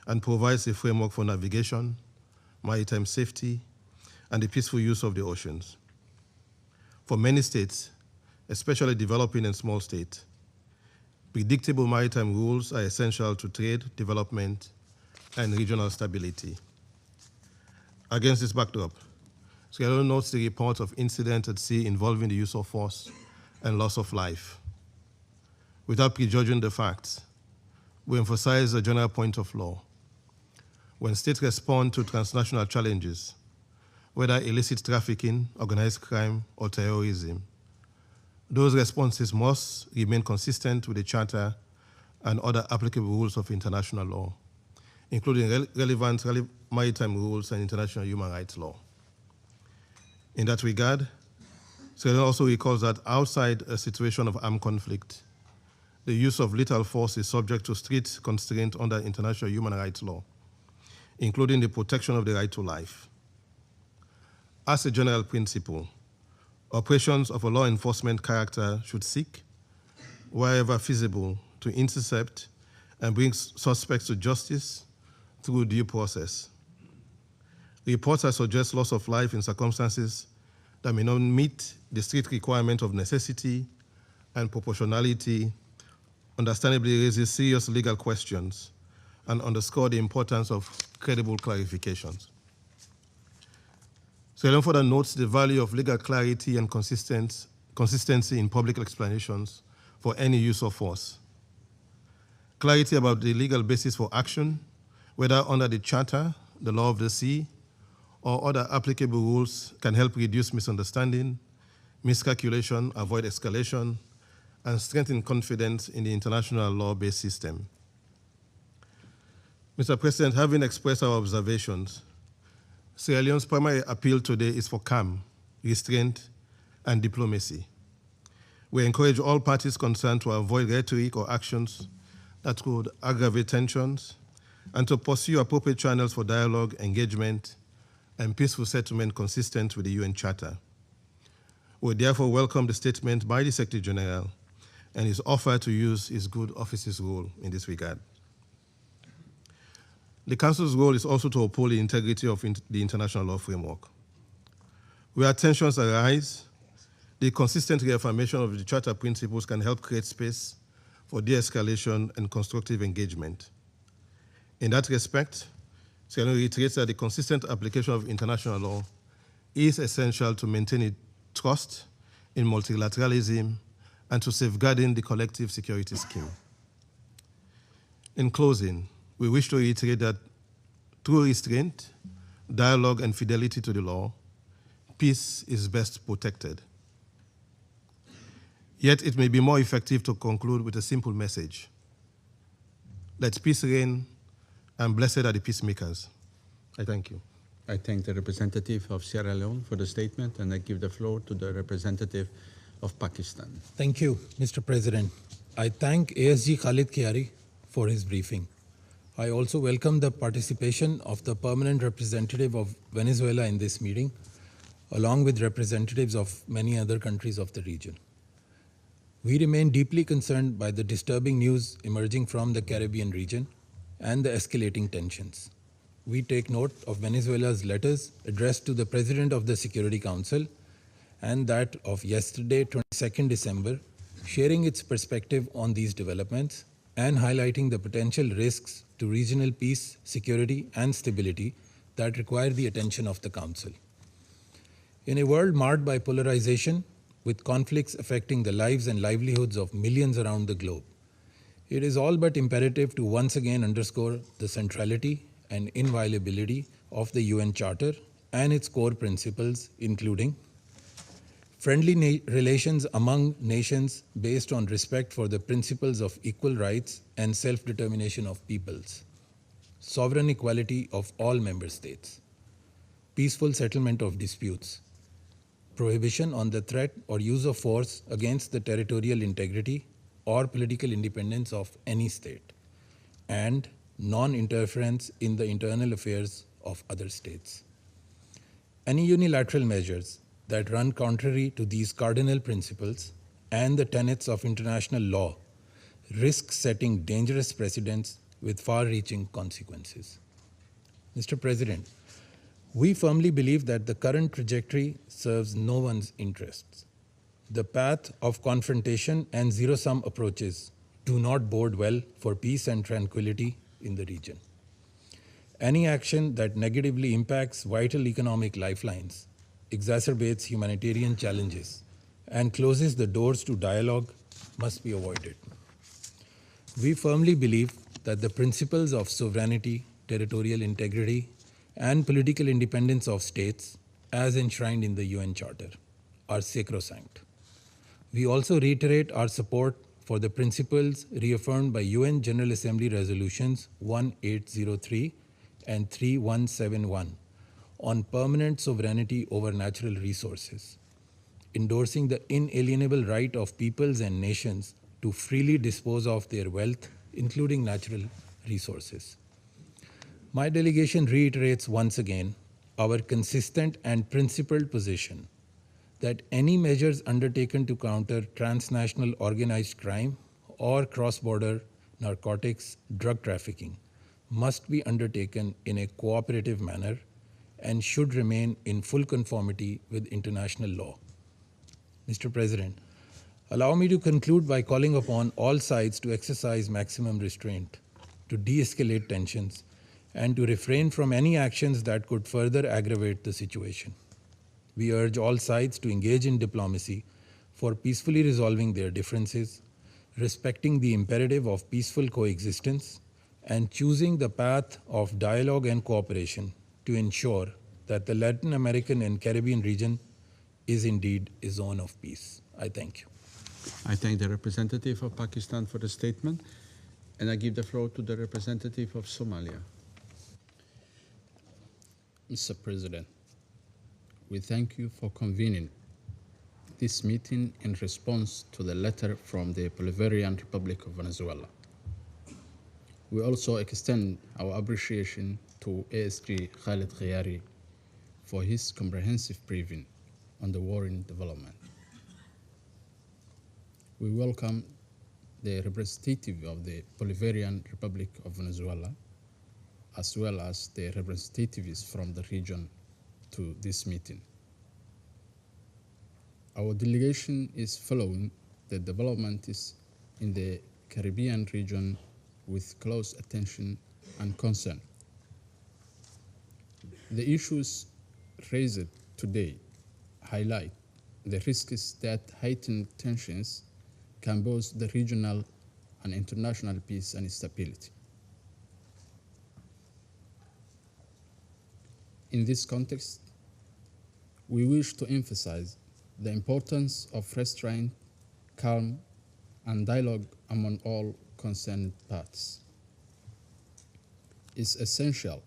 and provides a framework for navigation, maritime safety, and the peaceful use of the oceans. For many states, especially developing and small states, predictable maritime rules are essential to trade, development, and regional stability. Against this backdrop, Sierra Leone notes the reports of incidents at sea involving the use of force and loss of life. Without prejudging the facts, we emphasize a general point of law. When states respond to transnational challenges, whether illicit trafficking, organized crime, or terrorism, those responses must remain consistent with the Charter and other applicable rules of international law, including relevant maritime rules and international human rights law. In that regard, Sierra Leone also recalls that outside a situation of armed conflict, the use of lethal force is subject to strict constraint under international human rights law, including the protection of the right to life. As a general principle, operations of a law enforcement character should seek, wherever feasible, to intercept and bring suspects to justice through due process. Reports that suggest loss of life in circumstances that may not meet the strict requirement of necessity and proportionality understandably raises serious legal questions and underscore the importance of credible clarifications. Sierra Leone further notes the value of legal clarity and consistency in public explanations for any use of force. Clarity about the legal basis for action, whether under the Charter, the law of the sea, or other applicable rules, can help reduce misunderstanding, miscalculation, avoid escalation, and strengthen confidence in the international law-based system. Mr. President, having expressed our observations, Sierra Leone's primary appeal today is for calm, restraint, and diplomacy. We encourage all parties concerned to avoid rhetoric or actions that could aggravate tensions and to pursue appropriate channels for dialogue, engagement, and peaceful settlement consistent with the UN Charter. We therefore welcome the statement by the Secretary General and his offer to use his good office's role in this regard. The Council's role is also to uphold the integrity of the international law framework. Where tensions arise, the consistent reaffirmation of the Charter principles can help create space for de-escalation and constructive engagement. In that respect, Sierra Leone reiterates that the consistent application of international law is essential to maintaining trust in multilateralism and to safeguarding the collective security scheme. In closing, we wish to reiterate that through restraint, dialogue, and fidelity to the law, peace is best protected. Yet it may be more effective to conclude with a simple message. Let peace reign, and blessed are the peacemakers. I thank you. I thank the representative of Sierra Leone for the statement, and I give the floor to the representative of Pakistan. Thank you, Mr. President. I thank ASG Khaled Kiari for his briefing. I also welcome the participation of the permanent representative of Venezuela in this meeting, along with representatives of many other countries of the region. We remain deeply concerned by the disturbing news emerging from the Caribbean region and the escalating tensions. we take note of Venezuela's letters addressed to the President of the Security Council and that of yesterday, 22nd December, sharing its perspective on these developments and highlighting the potential risks to regional peace, security, and stability that require the attention of the Council. In a world marred by polarization, with conflicts affecting the lives and livelihoods of millions around the globe, it is all but imperative to once again underscore the centrality and inviolability of the UN Charter and its core principles, including friendly relations among nations based on respect for the principles of equal rights and self-determination of peoples, sovereign equality of all member states, peaceful settlement of disputes, prohibition on the threat or use of force against the territorial integrity or political independence of any state, and non-interference in the internal affairs of other states. Any unilateral measures that run contrary to these cardinal principles and the tenets of international law risk setting dangerous precedents with far-reaching consequences. Mr. President, we firmly believe that the current trajectory serves no one's interests. The path of confrontation and zero-sum approaches do not bode well for peace and tranquility in the region. Any action that negatively impacts vital economic lifelines, exacerbates humanitarian challenges, and closes the doors to dialogue must be avoided. We firmly believe that the principles of sovereignty, territorial integrity, and political independence of states, as enshrined in the UN Charter, are sacrosanct. We also reiterate our support for the principles reaffirmed by UN General Assembly Resolutions 1803 and 3171 on permanent sovereignty over natural resources, endorsing the inalienable right of peoples and nations to freely dispose of their wealth, including natural resources. My delegation reiterates once again our consistent and principled position that any measures undertaken to counter transnational organized crime or cross-border narcotics drug trafficking must be undertaken in a cooperative manner and should remain in full conformity with international law. Mr. President, allow me to conclude by calling upon all sides to exercise maximum restraint, to de-escalate tensions, and to refrain from any actions that could further aggravate the situation. We urge all sides to engage in diplomacy for peacefully resolving their differences, respecting the imperative of peaceful coexistence, and choosing the path of dialogue and cooperation to ensure that the Latin American and Caribbean region is indeed a zone of peace. I thank you. I thank the representative of Pakistan for the statement, and I give the floor to the representative of Somalia. Mr. President, we thank you for convening this meeting in response to the letter from the Bolivarian Republic of Venezuela. We also extend our appreciation to ASG Khaled Kiari for his comprehensive briefing on the worrying development. We welcome the representative of the Bolivarian Republic of Venezuela, as well as the representatives from the region to this meeting. Our delegation is following the developments in the Caribbean region with close attention and concern. The issues raised today highlight the risks that heightened tensions can pose the regional and international peace and stability. In this context, we wish to emphasize the importance of restraint, calm, and dialogue among all concerned parties. It's essential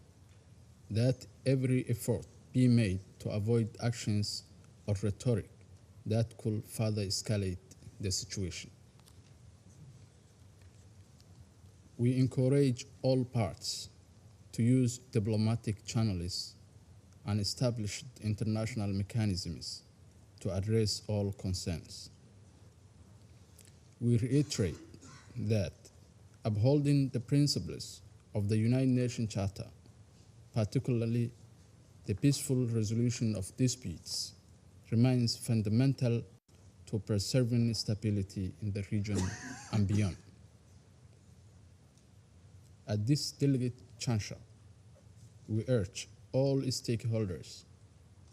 that every effort be made to avoid actions or rhetoric that could further escalate the situation. We encourage all parties to use diplomatic channels and established international mechanisms to address all concerns. We reiterate that upholding the principles of the United Nations Charter particularly the peaceful resolution of disputes, remains fundamental to preserving stability in the region and beyond. At this delicate juncture, we urge all stakeholders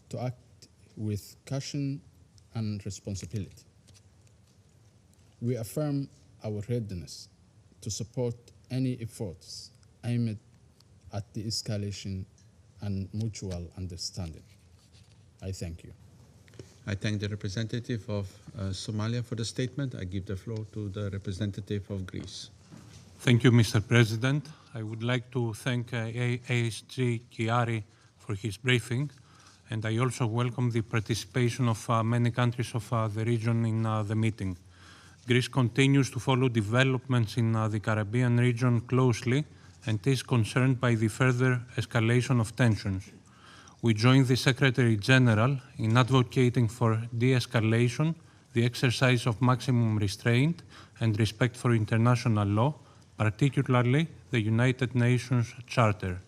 to act with caution and responsibility. We affirm our readiness to support any efforts aimed at de-escalation and mutual understanding. I thank you. I thank the representative of Somalia for the statement. I give the floor to the representative of Greece. Thank you, Mr. President. I would like to thank ASG Kiari for his briefing, and I also welcome the participation of many countries of the region in the meeting. Greece continues to follow developments in the Caribbean region closely and is concerned by the further escalation of tensions. We join the Secretary General in advocating for de-escalation, the exercise of maximum restraint and respect for international law, particularly the United Nations Charter.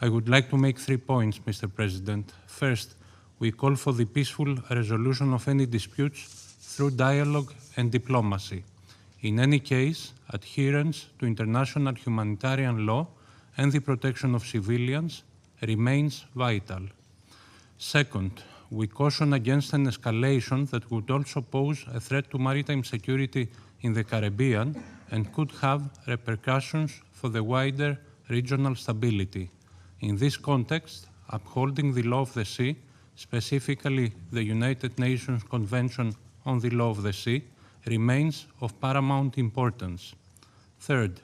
I would like to make 3 points, Mr. President. First, we call for the peaceful resolution of any disputes through dialogue and diplomacy. In any case, adherence to international humanitarian law and the protection of civilians remains vital. Second, we caution against an escalation that would also pose a threat to maritime security in the Caribbean and could have repercussions for the wider regional stability. In this context, upholding the law of the sea, specifically the United Nations Convention on the Law of the Sea, remains of paramount importance. Third,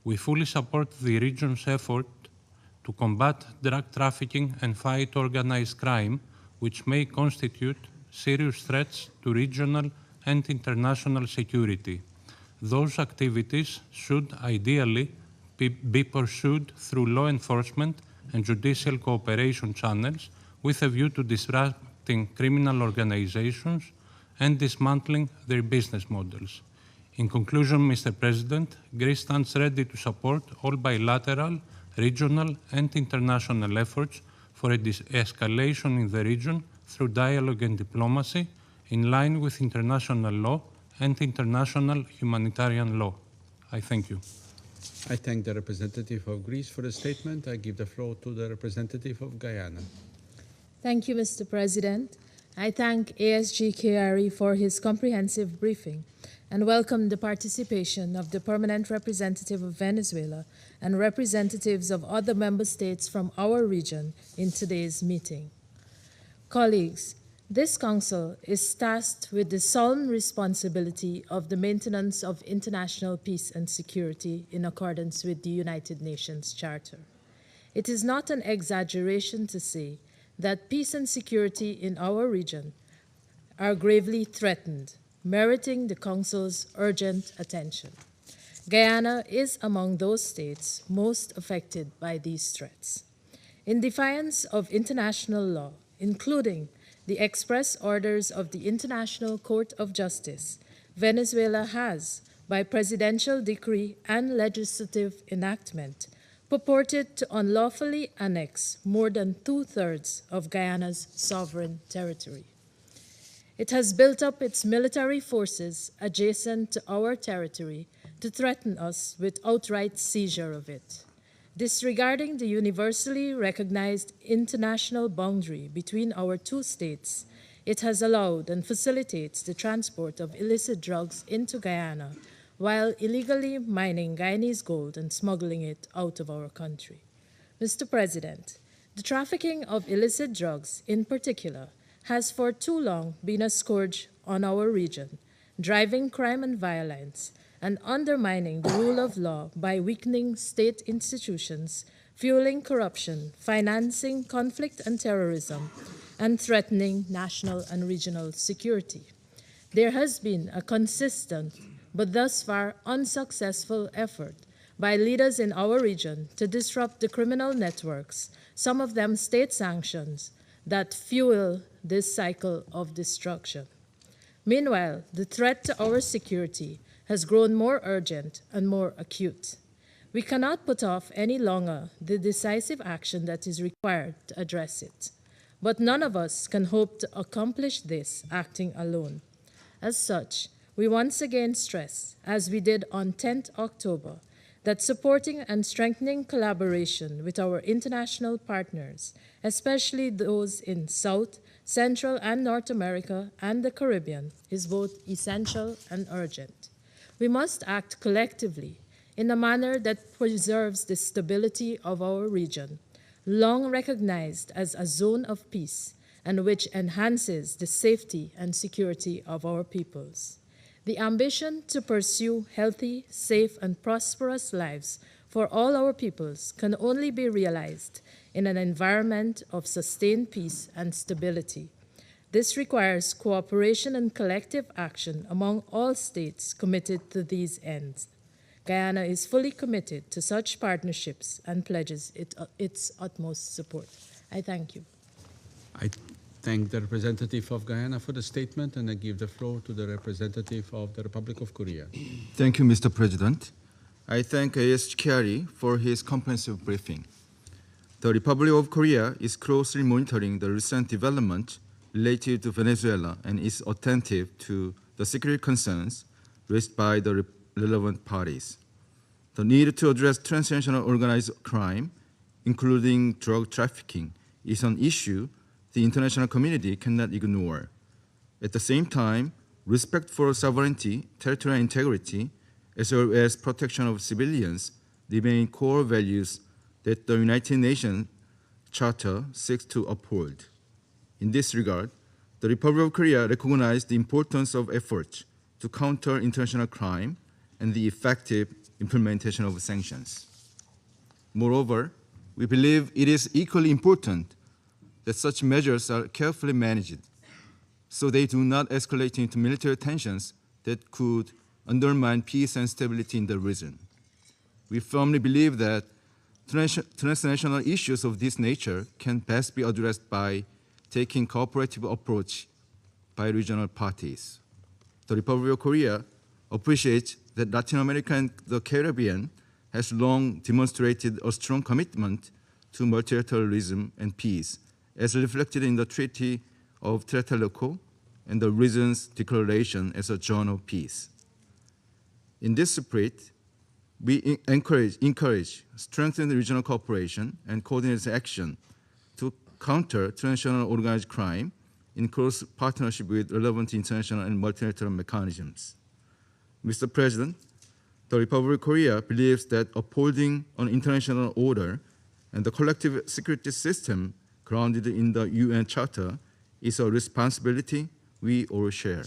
we fully support the region's effort to combat drug trafficking and fight organized crime, which may constitute serious threats to regional and international security. Those activities should ideally be pursued through law enforcement and judicial cooperation channels with a view to disrupting criminal organizations and dismantling their business models. In conclusion, Mr. President, Greece stands ready to support all bilateral, regional and international efforts for a de-escalation in the region through dialogue and diplomacy in line with international law and international humanitarian law. I thank you. I thank the representative of Greece for the statement. I give the floor to the representative of Guyana. Thank you, Mr. President. I thank ASG Kiari for his comprehensive briefing and welcome the participation of the permanent representative of Venezuela and representatives of other member states from our region in today's meeting. Colleagues, this Council is tasked with the solemn responsibility of the maintenance of international peace and security in accordance with the United Nations Charter. It is not an exaggeration to say that peace and security in our region are gravely threatened, meriting the Council's urgent attention. Guyana is among those states most affected by these threats. In defiance of international law, including the express orders of the International Court of Justice, Venezuela has, by presidential decree and legislative enactment, purported to unlawfully annex more than 2/3 of Guyana's sovereign territory. It has built up its military forces adjacent to our territory to threaten us with outright seizure of it. Disregarding the universally recognized international boundary between our two states, it has allowed and facilitates the transport of illicit drugs into Guyana while illegally mining Guyanese gold and smuggling it out of our country. Mr. President, the trafficking of illicit drugs in particular has for too long been a scourge on our region, driving crime and violence and undermining the rule of law by weakening state institutions, fueling corruption, financing conflict and terrorism, and threatening national and regional security. There has been a consistent but thus far unsuccessful effort by leaders in our region to disrupt the criminal networks, some of them state sanctions, that fuel this cycle of destruction. Meanwhile, the threat to our security has grown more urgent and more acute. We cannot put off any longer the decisive action that is required to address it. But none of us can hope to accomplish this acting alone. As such, we once again stress, as we did on 10th October, that supporting and strengthening collaboration with our international partners, especially those in South, Central, and North America and the Caribbean, is both essential and urgent. We must act collectively in a manner that preserves the stability of our region, long recognized as a zone of peace, and which enhances the safety and security of our peoples. The ambition to pursue healthy, safe, and prosperous lives for all our peoples can only be realized in an environment of sustained peace and stability. This requires cooperation and collective action among all states committed to these ends. Guyana is fully committed to such partnerships and pledges its utmost support. I thank you. I thank the representative of Guyana for the statement, and I give the floor to the representative of the Republic of Korea. Thank you, Mr. President. I thank AS Kiari for his comprehensive briefing. The Republic of Korea is closely monitoring the recent development related to Venezuela and is attentive to the security concerns raised by the relevant parties. The need to address transnational organized crime, including drug trafficking, is an issue the international community cannot ignore. At the same time, respect for sovereignty, territorial integrity, as well as protection of civilians remain core values that the United Nations Charter seeks to uphold. In this regard, the Republic of Korea recognized the importance of efforts to counter international crime and the effective implementation of sanctions. Moreover, we believe it is equally important that such measures are carefully managed so they do not escalate into military tensions that could undermine peace and stability in the region. We firmly believe that transnational issues of this nature can best be addressed by taking cooperative approach by regional parties. The Republic of Korea appreciates that Latin America and the Caribbean has long demonstrated a strong commitment to multilateralism and peace, as reflected in the Treaty of Tlatelolco and the region's declaration as a zone of peace. In this spirit, we encourage strengthened regional cooperation and coordinated action to counter transnational organized crime in close partnership with relevant international and multilateral mechanisms. Mr. President, the Republic of Korea believes that upholding an international order and the collective security system grounded in the UN Charter is a responsibility we all share.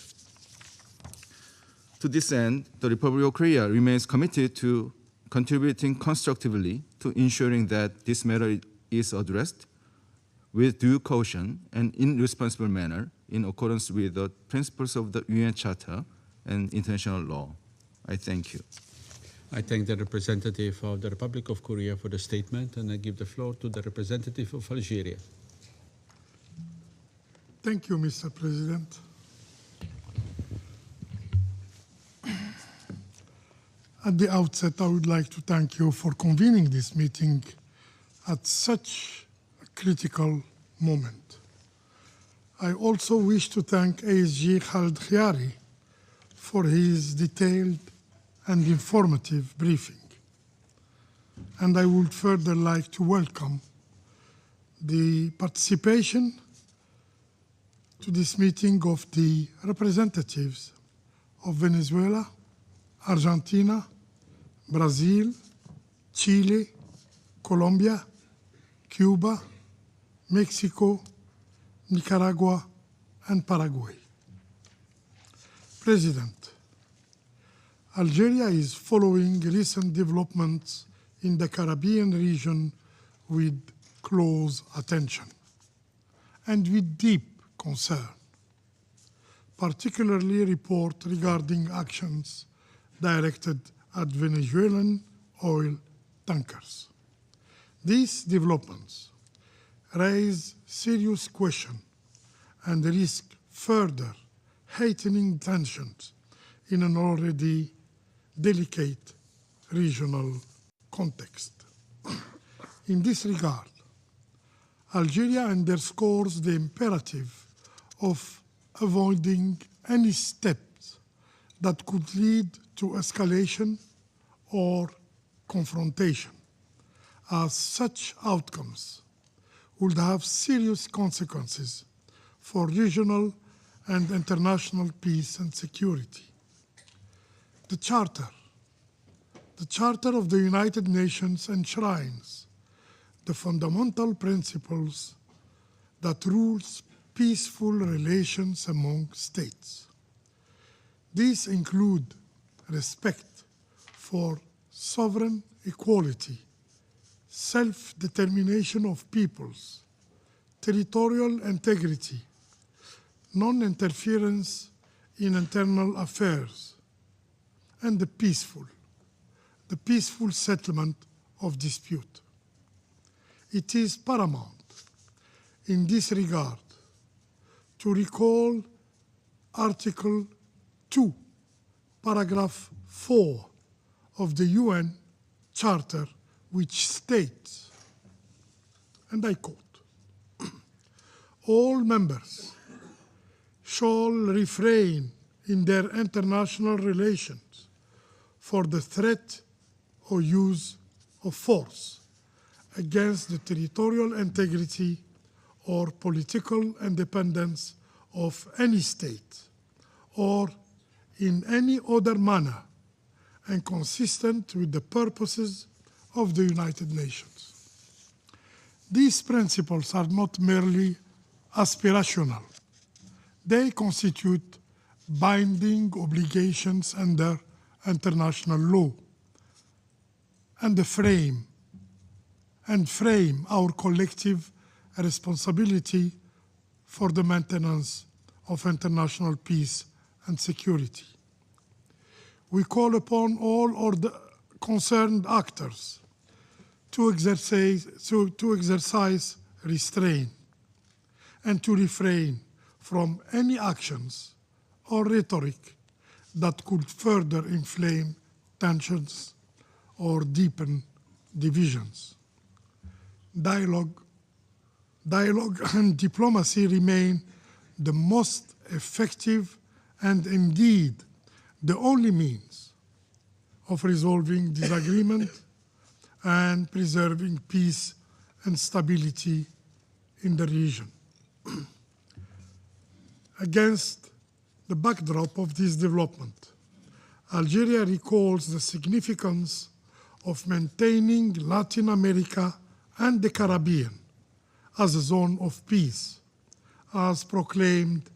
To this end, the Republic of Korea remains committed to contributing constructively to ensuring that this matter is addressed with due caution and in responsible manner in accordance with the principles of the UN Charter and international law. I thank you. I thank the representative of the Republic of Korea for the statement, and I give the floor to the representative of Algeria. Thank you, Mr. President. At the outset, I would like to thank you for convening this meeting at such a critical moment. I also wish to thank ASG Khaled Kiari for his detailed and informative briefing. And I would further like to welcome the participation to this meeting of the representatives of Venezuela, Argentina, Brazil, Chile, Colombia, Cuba, Mexico, Nicaragua, and Paraguay. President, Algeria is following recent developments in the Caribbean region with close attention and with deep concern, particularly reports regarding actions directed at Venezuelan oil tankers. These developments raise serious questions and risk further heightening tensions in an already delicate regional context. In this regard, Algeria underscores the imperative of avoiding any steps that could lead to escalation or confrontation, as such outcomes would have serious consequences for regional and international peace and security. The Charter of the United Nations enshrines the fundamental principles that rules peaceful relations among states. These include respect for sovereign equality, self-determination of peoples, territorial integrity, non-interference in internal affairs, and the peaceful settlement of dispute. It is paramount in this regard to recall Article 2, Paragraph 4 of the UN Charter, which states, and I quote, "All members shall refrain in their international relations for the threat or use of force against the territorial integrity or political independence of any state, or in any other manner and consistent with the purposes of the United Nations." These principles are not merely aspirational. They constitute binding obligations under international law and frame our collective responsibility for the maintenance of international peace and security. We call upon all the concerned actors to exercise restraint and to refrain from any actions or rhetoric that could further inflame tensions or deepen divisions. Dialogue and diplomacy remain the most effective and indeed the only means of resolving disagreement and preserving peace and stability in the region. Against the backdrop of this development, Algeria recalls the significance of maintaining Latin America and the Caribbean as a zone of peace, as proclaimed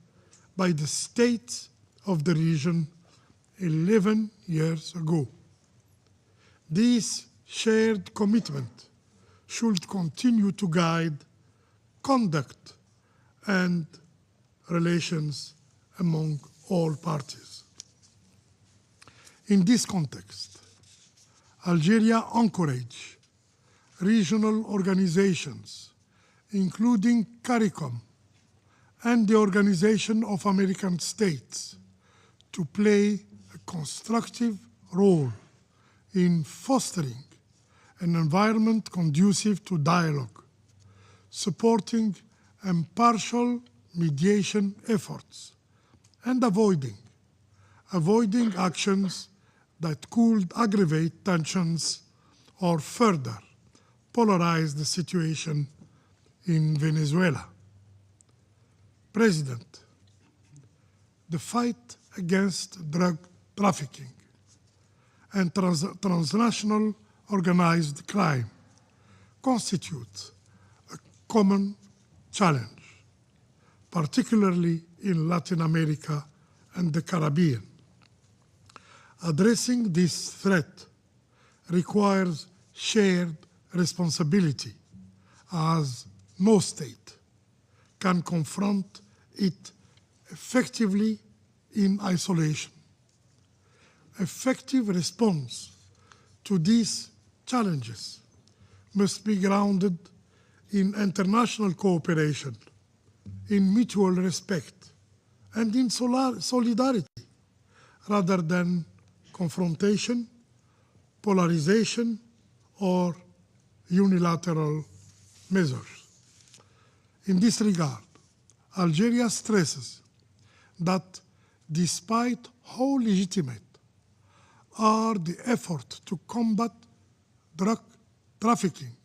by the states of the region 11 years ago. This shared commitment should continue to guide conduct and relations among all parties. In this context, Algeria encourages regional organizations, including CARICOM and the Organization of American States, to play a constructive role in fostering an environment conducive to dialogue, supporting impartial mediation efforts, and avoiding actions that could aggravate tensions or further polarize the situation in Venezuela. President, the fight against drug trafficking and transnational organized crime constitutes a common challenge, particularly in Latin America and the Caribbean. Addressing this threat requires shared responsibility, as no state can confront it effectively in isolation. Effective response to these challenges must be grounded in international cooperation, in mutual respect, and in solidarity, rather than confrontation, polarization, or unilateral measures. In this regard, Algeria stresses that despite how legitimate are the efforts to combat drug trafficking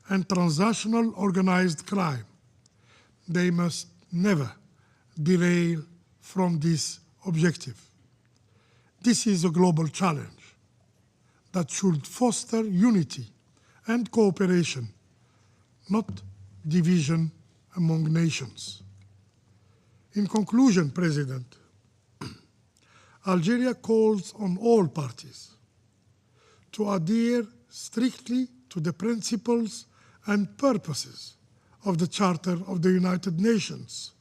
and transnational organized crime, they must never derail from this objective. This is a global challenge that should foster unity and cooperation, not division among nations. In conclusion, President, Algeria calls on all parties to adhere strictly to the principles and purposes of the Charter of the United Nations.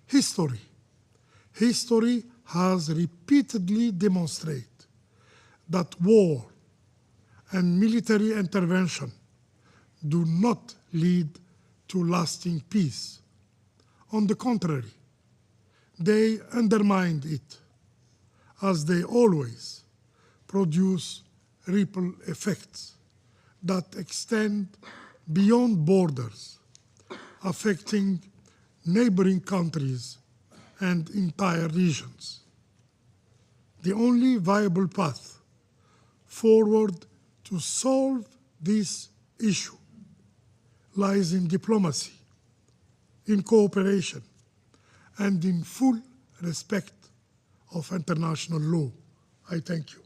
History has repeatedly demonstrated that war and military intervention do not lead to lasting peace. On the contrary, they undermine it, as they always produce ripple effects that extend beyond borders, affecting neighboring countries and entire regions. The only viable path forward to solve this issue lies in diplomacy, in cooperation, and in full respect of international law. I thank you.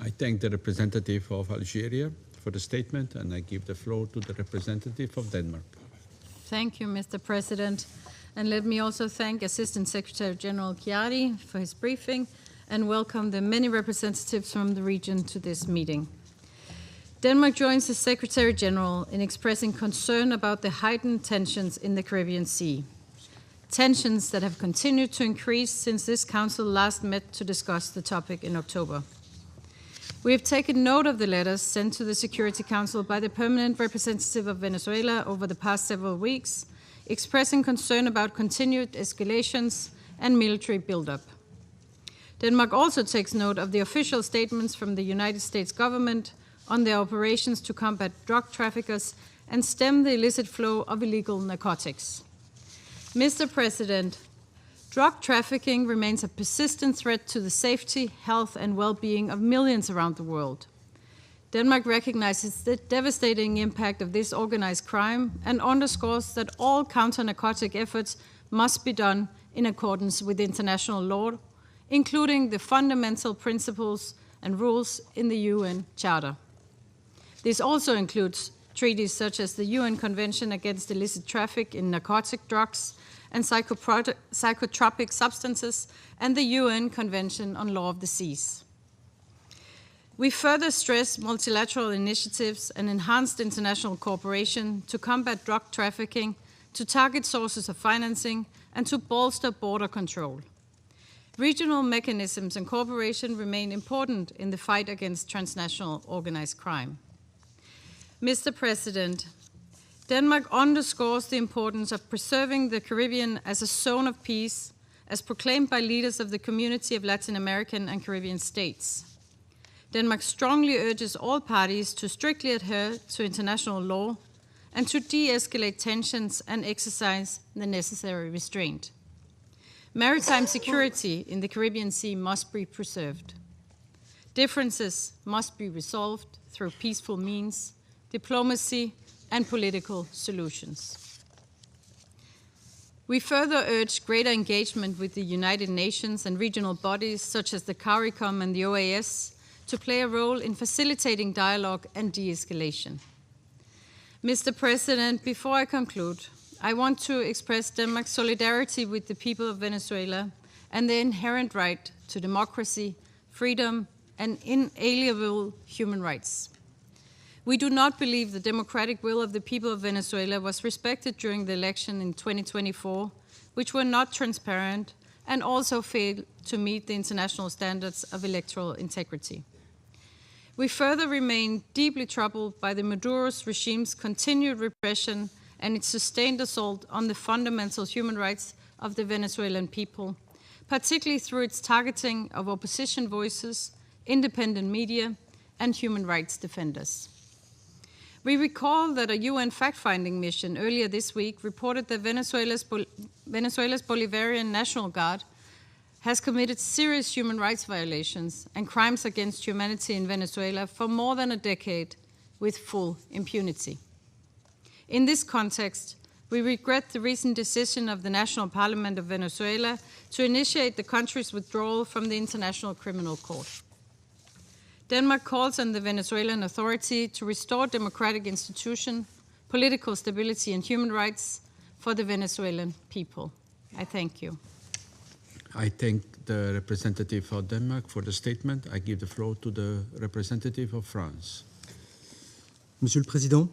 I thank the representative of Algeria for the statement, and I give the floor to the representative of Denmark. Thank you, Mr. President. And let me also thank Assistant Secretary General Kiari for his briefing and welcome the many representatives from the region to this meeting. Denmark joins the Secretary General in expressing concern about the heightened tensions in the Caribbean Sea. Tensions that have continued to increase since this Council last met to discuss the topic in October. We have taken note of the letters sent to the Security Council by the permanent representative of Venezuela over the past several weeks, expressing concern about continued escalations and military buildup. Denmark also takes note of the official statements from the United States government on their operations to combat drug traffickers and stem the illicit flow of illegal narcotics. Mr. President, drug trafficking remains a persistent threat to the safety, health, and well-being of millions around the world. Denmark recognizes the devastating impact of this organized crime and underscores that all counter-narcotic efforts must be done in accordance with international law, including the fundamental principles and rules in the UN Charter. This also includes treaties such as the UN Convention Against Illicit Traffic in Narcotic Drugs and Psychotropic Substances and the UN Convention on Law of the Seas. We further stress multilateral initiatives and enhanced international cooperation to combat drug trafficking, to target sources of financing, and to bolster border control. Regional mechanisms and cooperation remain important in the fight against transnational organized crime. Mr. President, Denmark underscores the importance of preserving the Caribbean as a zone of peace, as proclaimed by leaders of the Community of Latin American and Caribbean States. Denmark strongly urges all parties to strictly adhere to international law and to de-escalate tensions and exercise the necessary restraint. Maritime security in the Caribbean Sea must be preserved. Differences must be resolved through peaceful means, diplomacy, and political solutions. We further urge greater engagement with the United Nations and regional bodies such as the CARICOM and the OAS to play a role in facilitating dialogue and de-escalation. Mr. President, before I conclude, I want to express Denmark's solidarity with the people of Venezuela and their inherent right to democracy, freedom, and inalienable human rights. We do not believe the democratic will of the people of Venezuela was respected during the election in 2024, which were not transparent and also failed to meet the international standards of electoral integrity. We further remain deeply troubled by the Maduro's regime's continued repression and its sustained assault on the fundamental human rights of the Venezuelan people, particularly through its targeting of opposition voices, independent media, and human rights defenders. We recall that a UN fact-finding mission earlier this week reported that Venezuela's Bolivarian National Guard has committed serious human rights violations and crimes against humanity in Venezuela for more than a decade with full impunity. In this context, we regret the recent decision of the National Parliament of Venezuela to initiate the country's withdrawal from the International Criminal Court. Denmark calls on the Venezuelan Authority to restore democratic institutions, political stability and human rights for the Venezuelan people. I thank you. I thank the representative of Denmark for the statement. I give the floor to the representative of France. Monsieur le Président,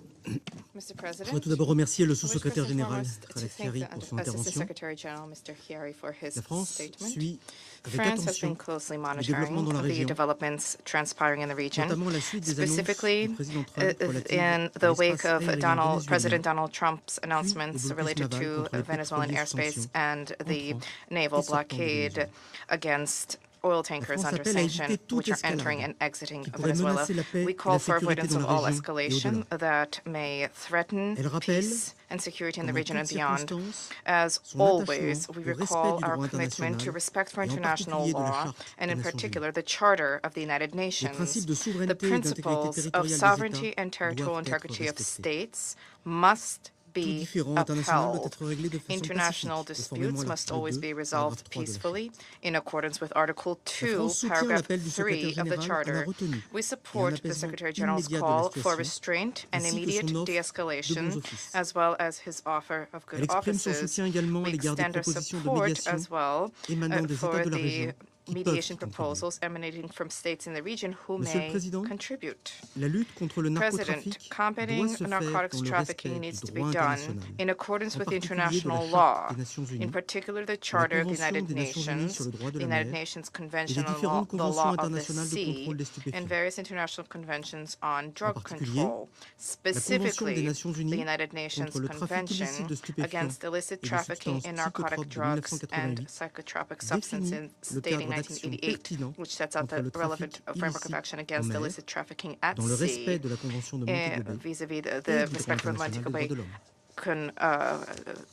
Mr. je President, voudrais tout d'abord remercier le I wish sous-secrétaire first and général foremost to Khaled thank Kiari the pour son Assistant intervention. Secretary General Mr. Kiari for his La France statement. suit avec France has attention been closely les monitoring développements dans la the région, developments transpiring in the region, notamment à la suite des annonces specifically du président Trump relatives in à the wake l'espace of aérien President vénézuélien, Donald Trump's puis announcements les blocages related navals to contre les Venezuelan pétroliers sous airspace sanction and the entrant naval et sortant de blockade Venezuela. against oil tankers France under appelle à sanction, éviter toute which are entering escalade and exiting qui pourrait Venezuela. menacer la paix We et call la for sécurité avoidance dans of la all région et escalation au-delà. that may threaten Elle rappelle peace and security in the comme en region and toutes beyond. circonstances, As son always, attachement we au respect recall du our droit commitment to international respect for et en international particulier de la law, Charte and des in Nations particular Unies. the Charter of the United Les Nations. principes de The souveraineté et d'intégrité principles of territoriale des sovereignty États and territorial doivent être integrity of respectés. states must Tout be différend international doit upheld. être réglé de façon International pacifique, conformément disputes à must l'article always 2, be paragraphe resolved 3 de la peacefully Charte. in accordance with Article La 2, France soutient paragraph l'appel du 3 secrétaire of the général à la Charter. retenue We et un support the apaisement Secretary General's immédiat de call la for situation, restraint and ainsi que immediate son offre de de-escalation, bons offices. as well as his offer of good Elle exprime son offices. soutien également à We l'égard des extend our propositions de support médiation as well émanant des for États de la the région qui peuvent mediation y contribuer. proposals emanating from states in the region who Monsieur le may Président, contribute. la lutte contre le President, narcotrafic doit combating se faire narcotics dans le trafficking respect needs du to be droit done international, in accordance en with particulier de la international Charte law, des Nations in Unies, particular the de la Charter of the Convention United des Nations Unies sur Nations, le droit de the la United mer Nations et Convention des on différentes the conventions law of the internationales de sea, contrôle des and stupéfiants. various international conventions on En drug particulier, control, la Convention des specifically Nations the Unies United Nations contre le trafic illicite Convention de stupéfiants against illicit et de trafficking substances in narcotic psychotropes de drugs and 1988 psychotropic définit substances le dating cadre d'action 1988, pertinent which sets out contre the le relevant trafic framework of illicite action en against mer, illicit trafficking at dans le sea, respect de la Convention de Montego Bay vis-à-vis et the du droit respect for the international Montego des droits Bay de l'homme.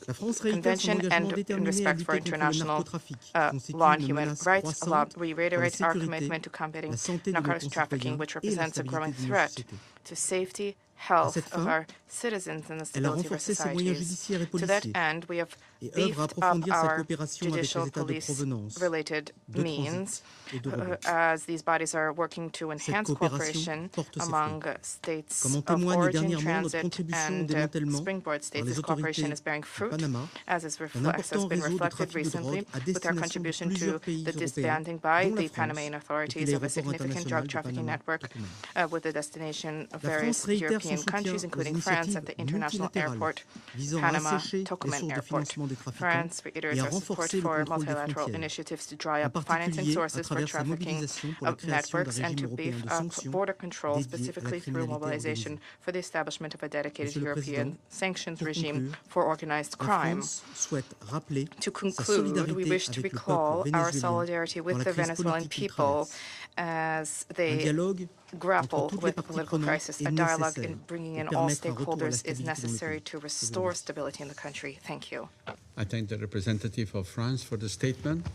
La France réitère son Convention engagement and in déterminé à respect for lutter contre le international narcotrafic, qui constitue law and une human menace rights. croissante We pour la reiterate our sécurité, commitment to combating la santé de nos narcotics trafficking, concitoyens which et la represents a growing stabilité de nos threat sociétés. to safety, À health cette of fin, our citizens and the elle a stability of our renforcé ses moyens societies. judiciaires et To that policiers end, we have et œuvre à beefed up approfondir sa our coopération avec les judicial États de police provenance, related de means transit et de rebond. as these bodies are working to Cette enhance coopération cooperation porte ses among fruits. states Comme en of témoigne origin, dernièrement notre transit, contribution au and démantèlement springboard par states. les This cooperation autorités is bearing du fruit, Panama as has d'un important been réseau de reflected trafic de recently drogue à with our destination de contribution to plusieurs pays the européens, disbanding by dont la the Panamanian France, authorities depuis of a l'aéroport significant international drug de trafficking Panama, network Tocumen. with the destination of La various France réitère son European soutien countries, aux including France at initiatives the international multilatérales airport, visant à Panama, assécher les Tocumen sources de Airport. financement des trafiquants France reiterates et à our support renforcer le for contrôle des multilateral frontières, initiatives to dry en up financing particulier à sources for travers sa trafficking mobilisation pour la of création d'un networks and régime to européen beef de up sanctions border control, dédié à la specifically through criminalité mobilization organisée. for the establishment of a dedicated Monsieur le European Président, sanctions pour regime conclure, for organized la crime. France souhaite rappeler To sa conclude, solidarité we wish to avec le recall peuple our vénézuélien solidarity dans with la the crise Venezuelan politique qu'il people traverse. as Un they dialogue grapple entre toutes les with the parties political prenantes crisis. est A dialogue nécessaire in bringing pour in all permettre un retour à la stakeholders is stabilité dans le necessary pays. to Je vous restore remercie. stability in the country. Thank you. I thank the representative of France for the statement.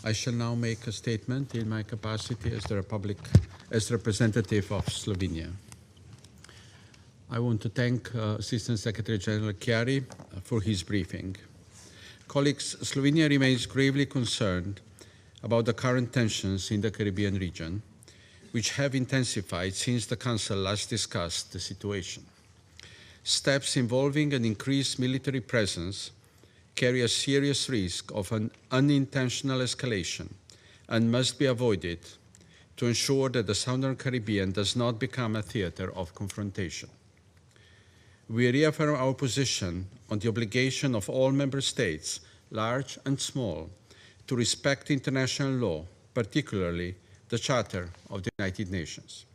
I shall now make a statement in my capacity as as representative of Slovenia. I want to thank Assistant Secretary General Kiari for his briefing. Colleagues, Slovenia remains gravely concerned about the current tensions in the Caribbean region, which have intensified since the Council last discussed the situation. Steps involving an increased military presence carry a serious risk of an unintentional escalation and must be avoided to ensure that the Southern Caribbean does not become a theater of confrontation. We reaffirm our position on the obligation of all member states, large and small, to respect international law, particularly the Charter of the United Nations.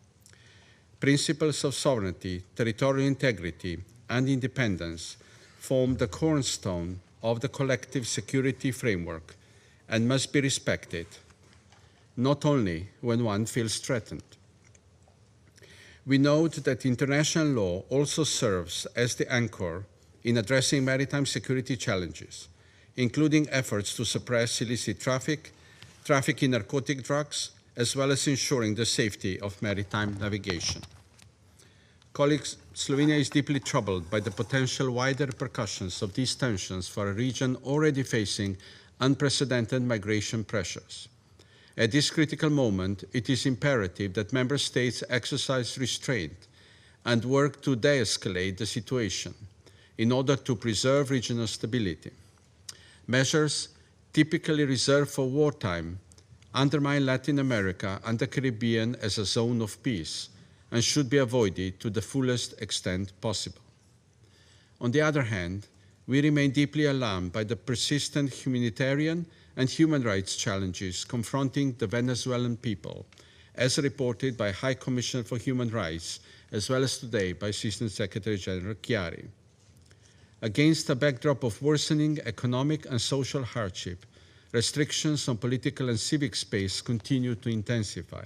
Principles of sovereignty, territorial integrity, and independence form the cornerstone of the collective security framework and must be respected, not only when one feels threatened. We note that international law also serves as the anchor in addressing maritime security challenges, including efforts to suppress illicit traffic in narcotic drugs, as well as ensuring the safety of maritime navigation. Colleagues, Slovenia is deeply troubled by the potential wider repercussions of these tensions for a region already facing unprecedented migration pressures. At this critical moment, it is imperative that Member States exercise restraint and work to de-escalate the situation in order to preserve regional stability. Measures typically reserved for wartime undermine Latin America and the Caribbean as a zone of peace and should be avoided to the fullest extent possible. On the other hand, we remain deeply alarmed by the persistent humanitarian and human rights challenges confronting the Venezuelan people, as reported by High Commissioner for Human Rights, as well as today by Assistant Secretary General Kiari. Against a backdrop of worsening economic and social hardship, restrictions on political and civic space continue to intensify.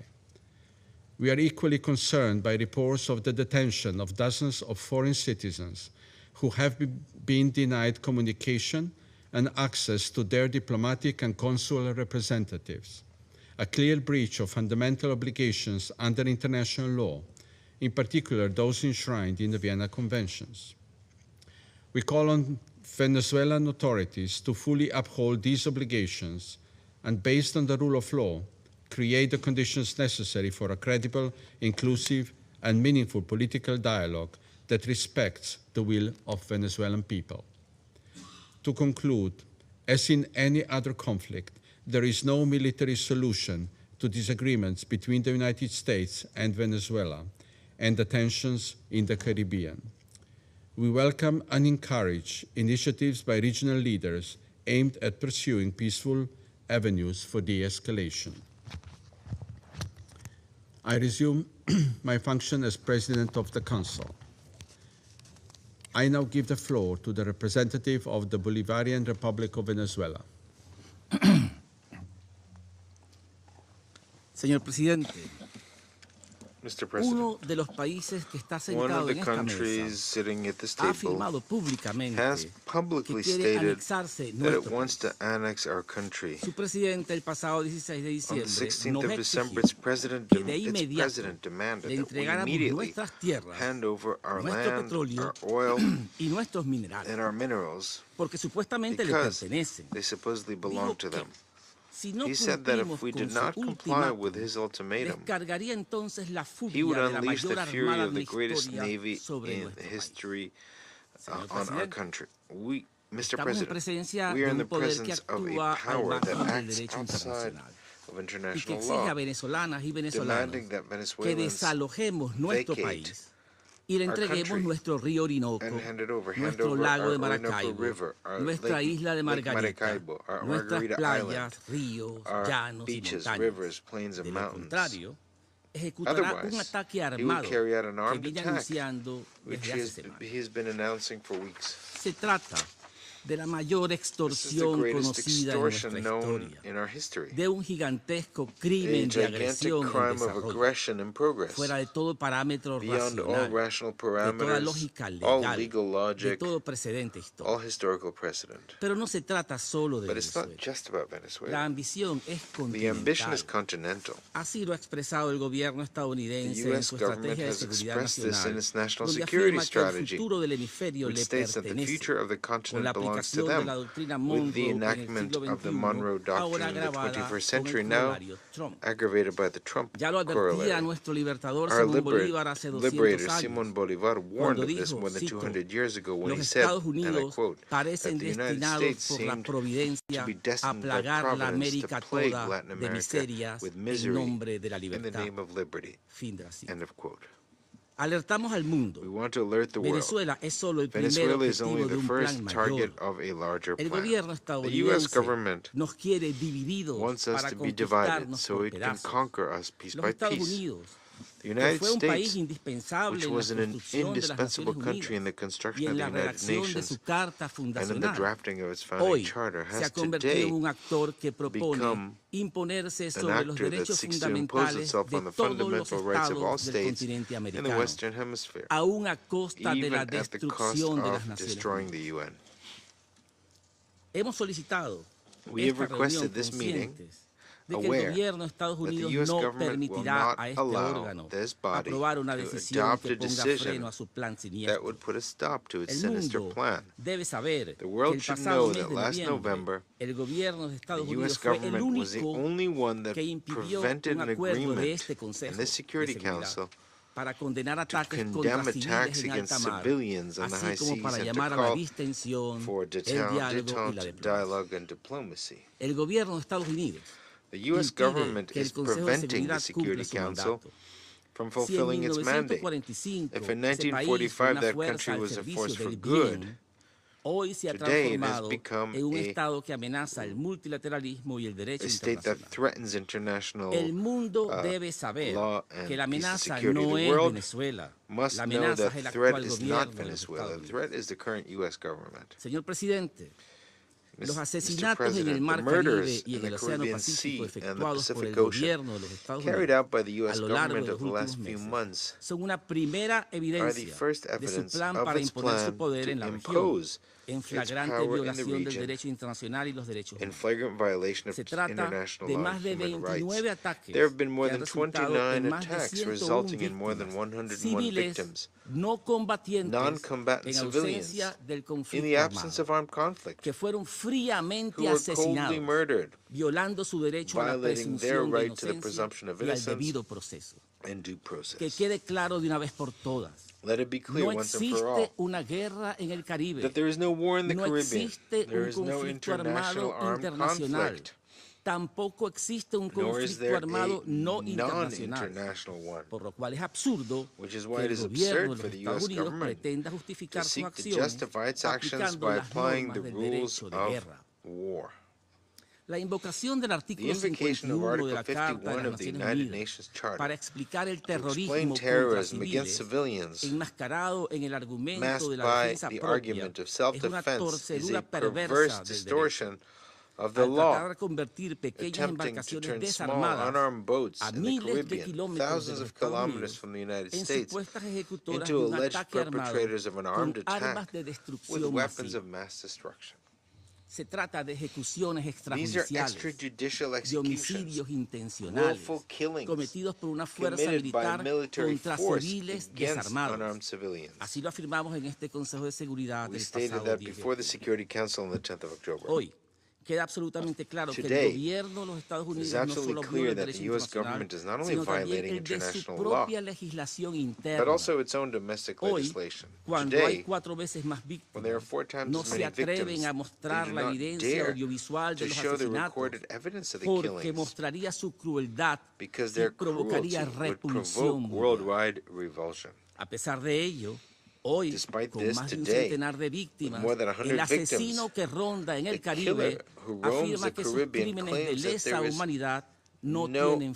We are equally concerned by reports of the detention of dozens of foreign citizens who have been denied communication and access to their diplomatic and consular representatives, a clear breach of fundamental obligations under international law, in particular those enshrined in the Vienna Conventions. We call on Venezuelan authorities to fully uphold these obligations and, based on the rule of law, create the conditions necessary for a credible, inclusive, and meaningful political dialogue that respects the will of Venezuelan people. To conclude, as in any other conflict, there is no military solution to disagreements between the United States and Venezuela and the tensions in the Caribbean. We welcome and encourage initiatives by regional leaders aimed at pursuing peaceful avenues for de-escalation. I resume my function as President of the Council. I now give the floor to the representative of the Bolivarian Republic of Venezuela. Señor Presidente, Mr. President, uno de los países que está one of sentado the en esta countries mesa sitting at this ha table afirmado públicamente has que publicly quiere stated anexarse that nuestro it wants to annex our country. Su presidente el pasado 16 de On the diciembre 16th nos of December, exigió que de its inmediato president demanded le that we entregáramos immediately nuestras tierras, hand over our nuestro land, petróleo our oil, y nuestros minerales, and our minerals porque supuestamente le because pertenecen. they supposedly belong to them. Si no He said that if cumplimos we con did su not comply ultimátum, with his ultimatum, descargaría entonces la he would furia de la unleash mayor the fury armada of de the la greatest historia navy sobre in nuestro país. history Señor on our Presidente, country. Mr. Estamos en President, presencia we are de in the un poder que presence of a actúa al power that margen del acts derecho outside internacional of y que international exige a law, venezolanas y venezolanos demanding that que Venezuelans desalojemos nuestro vacate país y le our entreguemos country nuestro río Orinoco, and hand it over, hand nuestro over lago our de Orinoco Maracaibo, River, our nuestra Lake isla de Margarita, Maracaibo, our nuestras Margarita playas, Island, ríos, our llanos y beaches, montañas. rivers, plains, and De lo mountains. contrario, ejecutará un Otherwise, ataque he would armado carry out an que armed viene attack, anunciando which desde hace semanas. he has been announcing for weeks. Se trata de la mayor This is the extorsión greatest conocida en nuestra extortion known historia, in our history. de un gigantesco A crimen de gigantic agresión en crime of desarrollo, aggression in progress, fuera de todo parámetro beyond all racional, rational de toda parameters, lógica all legal, legal de logic, todo precedente all histórico. historical precedent. Pero no se trata solo de But it's not Venezuela. just about La Venezuela. ambición es The ambition is continental. continental. Así lo ha expresado el gobierno The estadounidense en U.S. su government estrategia de has seguridad expressed this in nacional, its national donde security afirma que el strategy, futuro del hemisferio which le states that the pertenece, future of the con la continent belongs to aplicación de la them. doctrina With Monroe the en el enactment siglo of the XXI, Monroe ahora Doctrine in the agravada 21st con el century, now corolario Trump. aggravated by the Trump Ya lo advertía corollary. nuestro libertador Our Simón Bolívar hace 200 liberator años, Simón Bolívar warned cuando of this dijo, more than cito, 200 years ago when he los said, Estados and I Unidos quote, that parecen the United destinados States por la seemed to providencia be a destined by plagar la providence to América plague toda Latin de America miserias with en misery nombre de la in the libertad. name of liberty. Fin de la cita. End of quote. Alertamos al mundo. We want to alert the world. Venezuela es solo el primer Venezuela is only objetivo de the un first plan target mayor. of a larger El plan. gobierno The U.S. estadounidense government nos quiere divididos wants us para to be divided conquistarnos so por it can pedazos. conquer us piece Los by Estados piece. Unidos The United States, which was an indispensable country in the construction of the United Nations and in the drafting of its founding charter, has today become an actor that seeks to impose itself on the fundamental rights of all states in the Western Hemisphere, even at the cost of destroying the UN. We have requested this meeting aware that the U.S. government will not allow this body to adopt a decision that would put a stop to its sinister plan. The world should know that last November, the U.S. government was the only one that prevented an agreement in the Security Council to condemn attacks against civilians on the high seas and to call for détente, dialogue, and diplomacy. The U.S. government is preventing the Security Council from fulfilling its mandate. If in 1945 that country was a force for good, today it has become a state that threatens international law and peace and security. The world must know that the threat is not Venezuela. The threat is the current U.S. government. Mr. President, the murders in the Caribbean Sea and the Pacific Ocean carried out by the U.S. government over the last few months are the first evidence of its plan to impose its power in the region in flagrant violation of international law and human rights. There have been more than 29 attacks resulting in more than 101 victims, non-combatant civilians, in the absence of armed conflict, who were coldly murdered, violating their right to the presumption of innocence and due process. Let it be clear once and for all that there is no war in the Caribbean, there is no international armed conflict, nor is there a non-international one, which is why it is absurd for the U.S. government to seek to justify its actions by applying the rules of war. The invocation of Article 51 of the United Nations Charter to explain terrorism against civilians masked by the argument of self-defense is a perverse distortion of the law, attempting to turn small unarmed boats in the Caribbean, thousands of kilometers from the United States, into alleged perpetrators of an armed attack with weapons of mass destruction. These are extrajudicial executions, willful killings committed by a military force against unarmed civilians. We stated that before the Security Council on the 10th of October. Today, it is absolutely clear that the U.S. government is not only violating international law, but also its own domestic legislation. Today, when there are 4 times as many victims, they do not dare to show the recorded evidence of the killings because their cruelty would provoke worldwide revulsion. Despite this, today, with more than 100 victims, the killer who roams the Caribbean claims that there is no end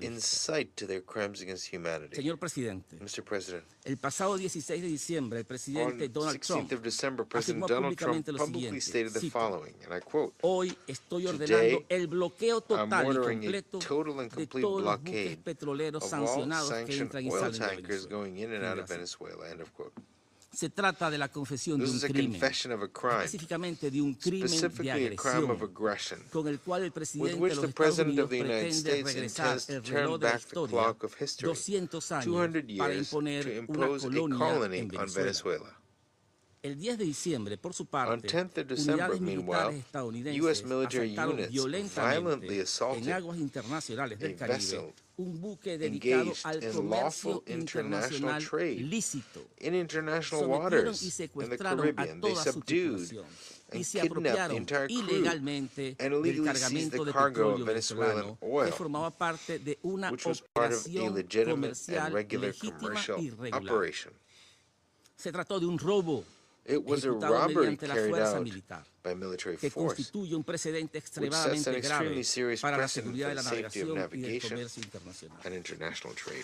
in sight to their crimes against humanity. Mr. President, on 16th of December, President Donald Trump publicly stated the following, and I quote, "Today, I'm ordering a total and complete blockade of all sanctioned oil tankers going in and out of Venezuela," end of quote. This is a confession of a crime, specifically a crime of aggression, with which the President of the United States intends to turn back the clock of history 200 years to impose a colony on Venezuela. On 10th of December, meanwhile, U.S. military units violently assaulted a vessel engaged in lawful international trade in international waters in the Caribbean. They subdued and kidnapped the entire crew and illegally seized the cargo of Venezuelan oil, which was part of a legitimate and regular commercial operation. It was a robbery carried out by military force, which sets an extremely serious precedent for the safety of navigation and international trade.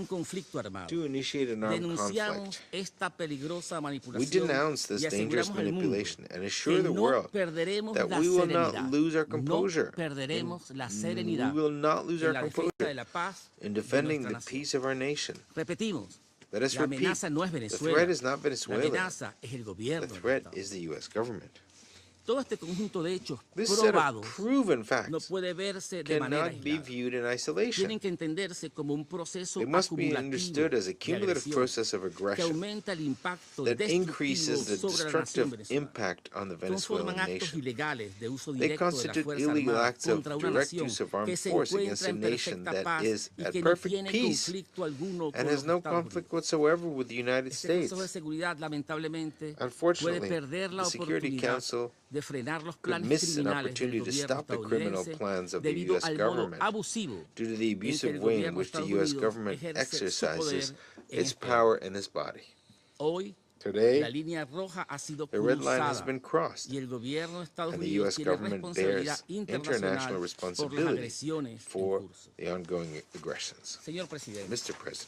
to initiate an armed conflict. We denounce this dangerous manipulation and assure the world that we will not lose our composure. We will not lose our composure in defending the peace of our nation. Let us repeat, the threat is not Venezuela. The threat is the U.S. government. This set of proven facts cannot be viewed in isolation. They must be understood as a cumulative process of aggression that increases the destructive impact on the Venezuelan nation. They constitute illegal acts of direct use of armed force against a nation that is at perfect peace and has no conflict whatsoever with the United States. Unfortunately, the Security Council could miss an opportunity to stop the criminal plans of the U.S. government due to the abusive way in which the U.S. government exercises its power in this body. Today, the red line has been crossed, and the U.S. government bears international responsibility for the ongoing aggressions. Mr. President,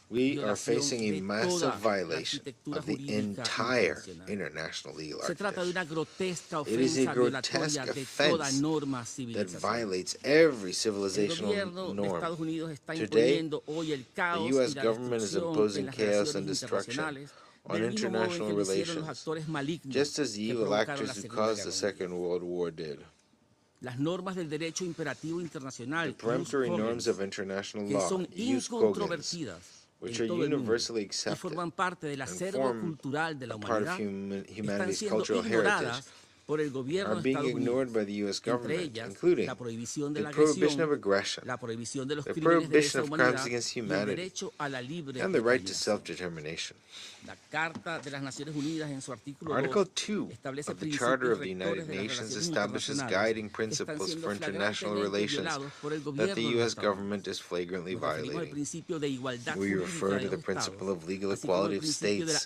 we are facing a massive violation of the entire international legal architecture. It is a grotesque offense that violates every civilizational norm. Today, the U.S. government is imposing chaos and destruction on international relations, just as the evil actors who caused the Second World War did. The peremptory norms of international law use Kogans, which are universally accepted and form a part of humanity's cultural heritage, are being ignored by the U.S. government, including the prohibition of aggression, the prohibition of crimes against humanity, and the right to self-determination. Article 2 of the Charter of the United Nations establishes guiding principles for international relations that the U.S. government is flagrantly violating. We refer to the principle of legal equality of states,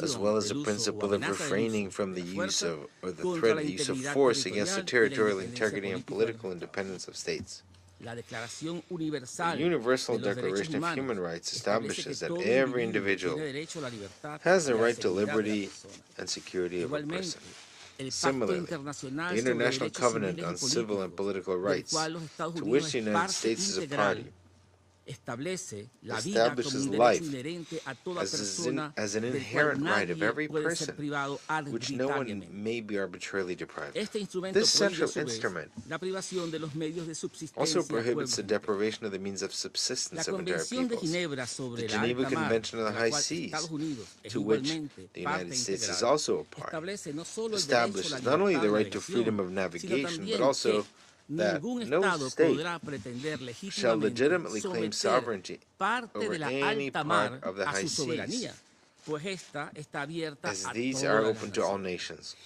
as well as the principle of refraining from the use of, or the threat of use of force against the territorial integrity and political independence of states. The Universal Declaration of Human Rights establishes that every individual has the right to liberty and security of a person. Similarly, the International Covenant on Civil and Political Rights, to which the United States is a party, establishes life as an inherent right of every person, which no one may be arbitrarily deprived of. This central instrument also prohibits the deprivation of the means of subsistence of entire peoples. The Geneva Convention on the High Seas, to which the United States is also a part, establishes not only the right to freedom of navigation, but also that no state shall legitimately claim sovereignty over any part of the high seas, as these are open to all nations.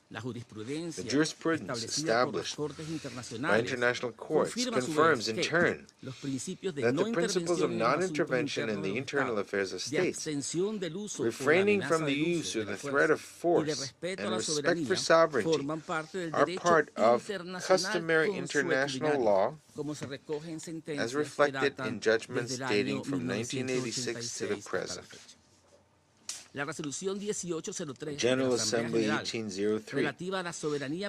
The jurisprudence established by international courts confirms in turn that the principles of non-intervention in the internal affairs of states, refraining from the use or the threat of force, and respect for sovereignty are part of customary international law as reflected in judgments dating from 1986 to the present. General Assembly 1803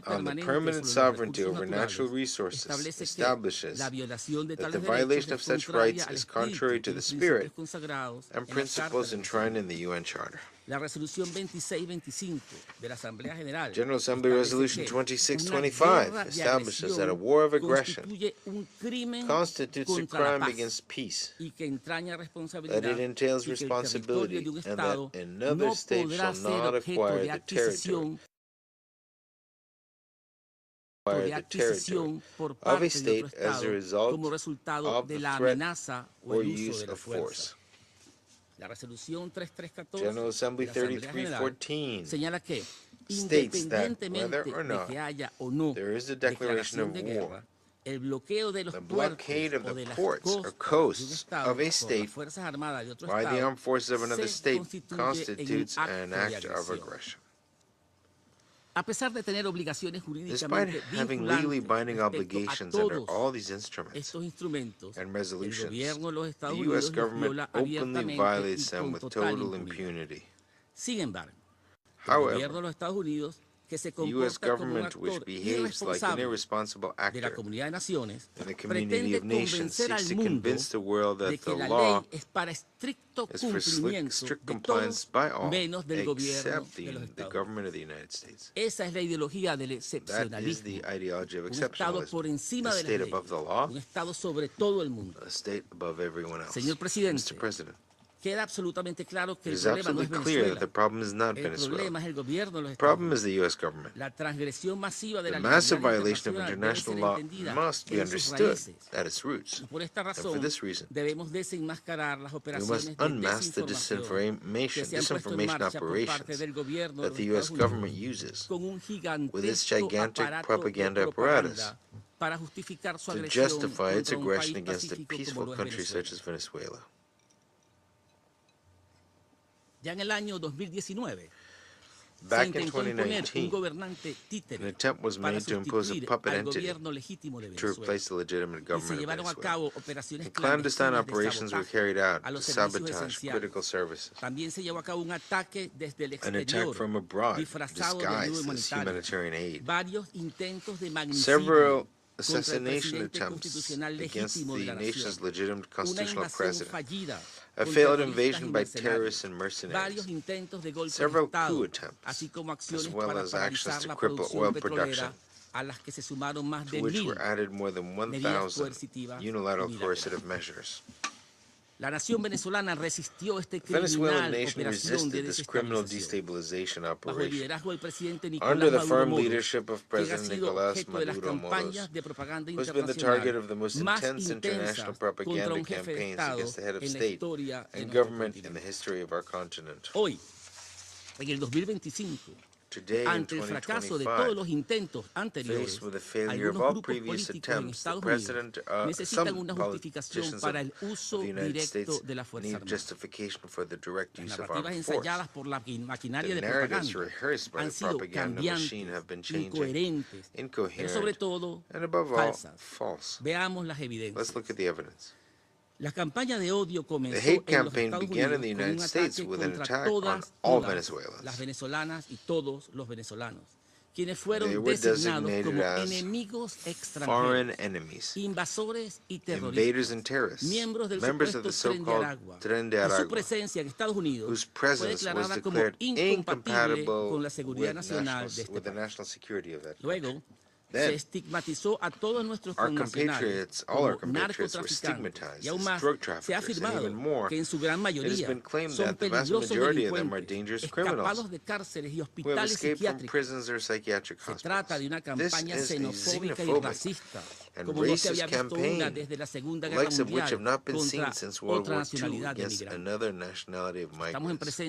on the permanent sovereignty over natural resources establishes that the violation of such rights is contrary to the spirit and principles enshrined in the UN Charter. General Assembly Resolution 2625 establishes that a war of aggression constitutes a crime against peace, that it entails responsibility, and that another state shall not acquire the territory of a state as a result of the threat or use of force. General Assembly 3314 states that whether or not there is a declaration of war, the blockade of the ports or coasts of a state by the armed forces of another state constitutes an act of aggression. Despite having legally binding obligations under all these instruments and resolutions, the U.S. government openly violates them with total impunity. However, The U.S. government, which behaves like an irresponsible actor in the community of nations, seeks to convince the world that the law is for strict compliance by all, except the government of the United States. That is the ideology of exceptionalism, a state above the law, a state above everyone else. Mr. President, it is absolutely clear that the problem is not Venezuela. The problem is the U.S. government. The massive violation of international law must be understood at its roots. And for this reason, we must unmask the disinformation operations that the U.S. government uses with its gigantic propaganda apparatus to justify its aggression against a peaceful country such as Venezuela. Back in 2019, an attempt was made to impose a puppet entity to replace the legitimate government of Venezuela. And clandestine operations were carried out to sabotage critical services. An attack from abroad disguised as humanitarian aid. Several assassination attempts against the nation's legitimate constitutional president, a failed invasion by terrorists and mercenaries, several coup attempts, as well as actions to cripple oil production, to which were added more than 1,000 unilateral coercive measures. The Venezuelan nation resisted this criminal destabilization operation under the firm leadership of President Nicolás Maduro Moros, who has been the target of the most intense international propaganda campaigns against the head of state and government in the history of our continent. Today, in 2025, faced with the failure of all previous attempts, the President, some politicians of the United States need justification for the direct use of armed force. The narratives rehearsed by the propaganda machine have been changing, incoherent, and above all, false. Let's look at the evidence. The hate campaign began in the United States with an attack on all Venezuelans. They were designated as foreign enemies, invaders and terrorists, members of the so-called Tren de Aragua, whose presence was declared incompatible with the national security of that country. Then, our compatriots, all our compatriots, were stigmatized as drug traffickers, and even more, it has been claimed that the vast majority of them are dangerous criminals who have escaped from prisons or psychiatric hospitals. This is a xenophobic and racist campaign, the likes of which have not been seen since World War II against another nationality of migrants.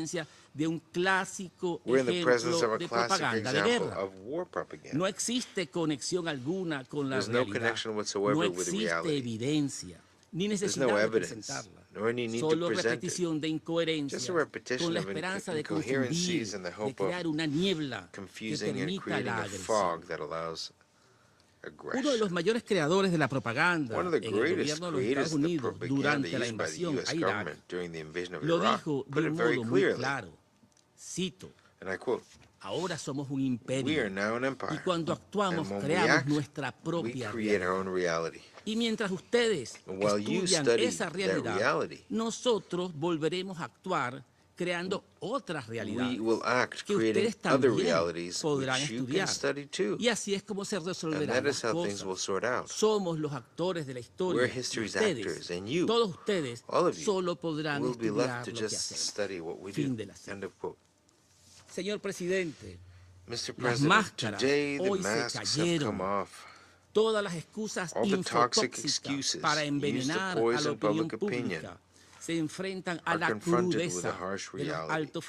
We're in the presence of a classic example of war propaganda. There's no connection whatsoever with reality. There's no evidence, nor any need to present it. Just a repetition of incoherencies in the hope of confusing and creating a fog that allows aggression. One of the greatest creators of the propaganda used by the U.S. government during the invasion of Iraq put it very clearly, and I quote, "We are now an empire, and when we act, we create our own reality. And while you study that reality, we will act creating other realities which you can study too. And that is how things will sort out. We're history's actors, and you, all of you, will be left to just study what we do." End of quote. Mr. President, today the masks have come off. All the toxic excuses used to poison public opinion are confronted with a harsh reality of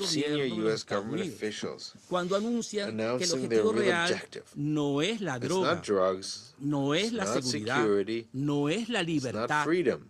senior U.S. government officials announcing their real objective. It's not drugs, it's not security, it's not freedom,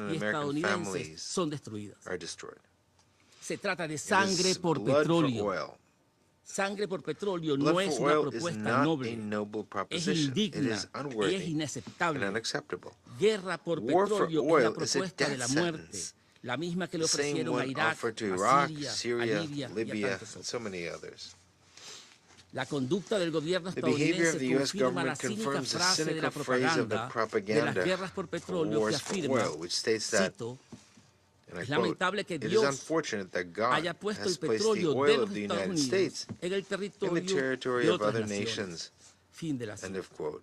women and American families son destruidas. are destroyed. Se trata de It sangre is por blood for petróleo. oil. Sangre por petróleo Blood no es for una oil is propuesta not noble, a noble es proposition. It indigna is y es unworthy and inaceptable. unacceptable. Guerra por War for petróleo es la oil is a propuesta de death la muerte, sentence. la misma que le The same ofrecieron a one Irak, offered to a Iraq, Siria, Syria, a Libia y a Libya, tantos and otros. so many others. La conducta del gobierno The behavior of estadounidense the U.S. confirma la government cínica confirms the frase de la cynical phrase of the propaganda de las propaganda guerras por for petróleo que wars for afirma, oil, which states that, cito, and I es quote, lamentable que "It is Dios unfortunate that God haya puesto has el placed the petróleo de oil los of the Estados United Unidos States en el in the territorio territory de of otras other naciones." nations." Fin de la cita. End of quote.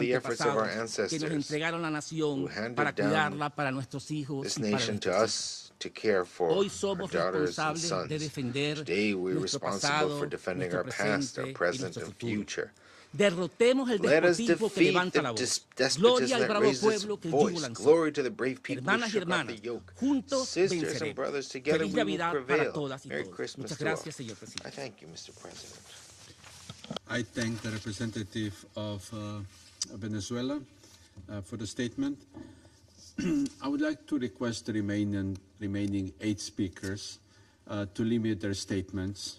the efforts of our antepasados que nos ancestors entregaron la nación who handed para down cuidarla para nuestros hijos this y para nation to nuestros hijos. us to care for Hoy our somos daughters and responsables de sons. defender Today we're nuestro responsible for pasado, defending nuestro our past, our presente y present, nuestro and futuro. future. Derrotemos el Let us despotismo que defeat levanta la the voz. despotism Gloria al that bravo raises its pueblo que el yugo voice. lanzó. Glory to the brave people who Hermanas y shook off the hermanas, yoke. juntos Sisters and venceremos. brothers, together Feliz we will Navidad para prevail. todas y Merry todos. Christmas Muchas to all. gracias, señor presidente. I thank you, Mr. President. I thank the representative of Venezuela for the statement. I would like to request the remaining 8 speakers to limit their statements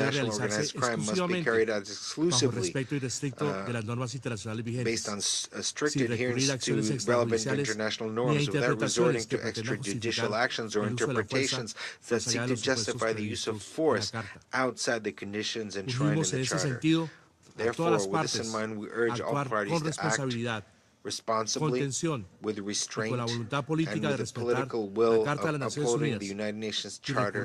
transnational organized crime must be carried out exclusively based on strict adherence to relevant international norms without resorting to extrajudicial actions or interpretations that seek to justify the use of force outside the conditions enshrined in the Charter. Therefore, with this in mind, we urge all parties to act responsibly, with restraint, and with the political will of upholding the United Nations Charter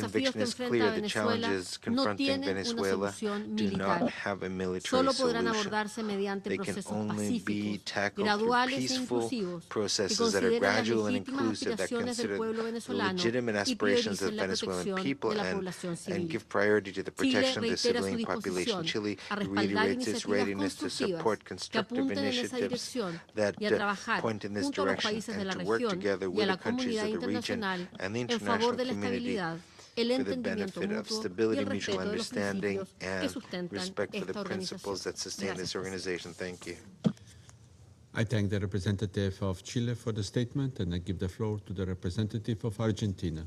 conviction is clear. The challenges confronting Venezuela do not have a military solution. They can only be tackled through peaceful processes that are gradual and inclusive, that consider the legitimate aspirations of the Venezuelan people and give priority to the protection of the civilian population. Chile reiterates its readiness to support constructive initiatives that point in this direction and to work together with the countries of the region and the international community for the benefit of stability, mutual understanding, and respect for the principles that sustain this organization. Thank you. I thank the representative of Chile for the statement, and I give the floor to the representative of Argentina.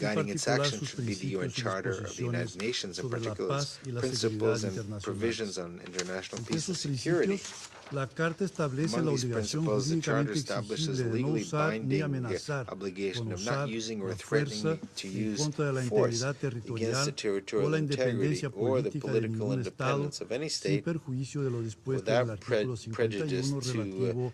guiding its action should be the UN Charter of the United Nations, in particular its principles and provisions on international peace and security. La Carta establece Among la these obligación principles, the Charter jurídicamente establishes exigible a de no legally usar ni binding amenazar obligation con of not usar using or la threatening fuerza to en use contra de la force integridad against the territorial o territorial la integrity independencia or the política de political ningún Estado independence of any sin state perjuicio de lo dispuesto en el without artículo prejudice 51 to relativo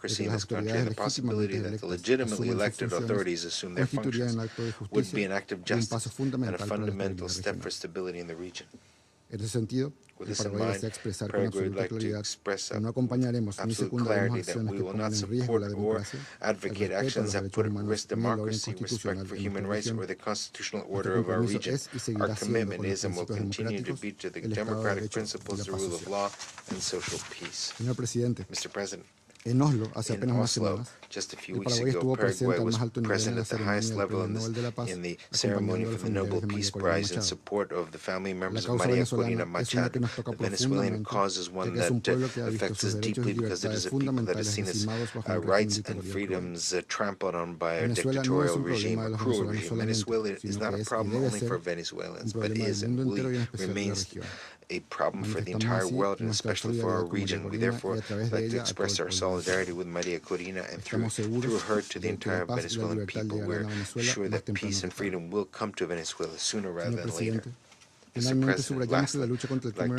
democracy in this country, and the possibility that the legitimately elected authorities assume their functions would be an act of justice and a fundamental step for stability in the region. With this in mind, Paraguay would like to express absolute clarity that we will not support or advocate actions that put at risk democracy, respect for human rights, or the constitutional order of our region. Our commitment is and will continue to be to the democratic principles, the rule of law, and social peace. Mr. President, in Oslo, just a few weeks ago, Paraguay was present at the highest level in the ceremony for the Nobel Peace Prize in support of the family members of Maria Corina Machado. The Venezuelan cause is one that affects us deeply because it is a people that is seen as rights and freedoms trampled on by a dictatorial regime, a cruel regime. Venezuela is not a problem only for Venezuelans, but is and will remains a problem for the entire world and especially for our region. We therefore like to express our solidarity with Maria Corina and through her to the entire Venezuelan people. We're sure that peace and freedom will come to Venezuela sooner rather than later. Mr. President, lastly, I'd like to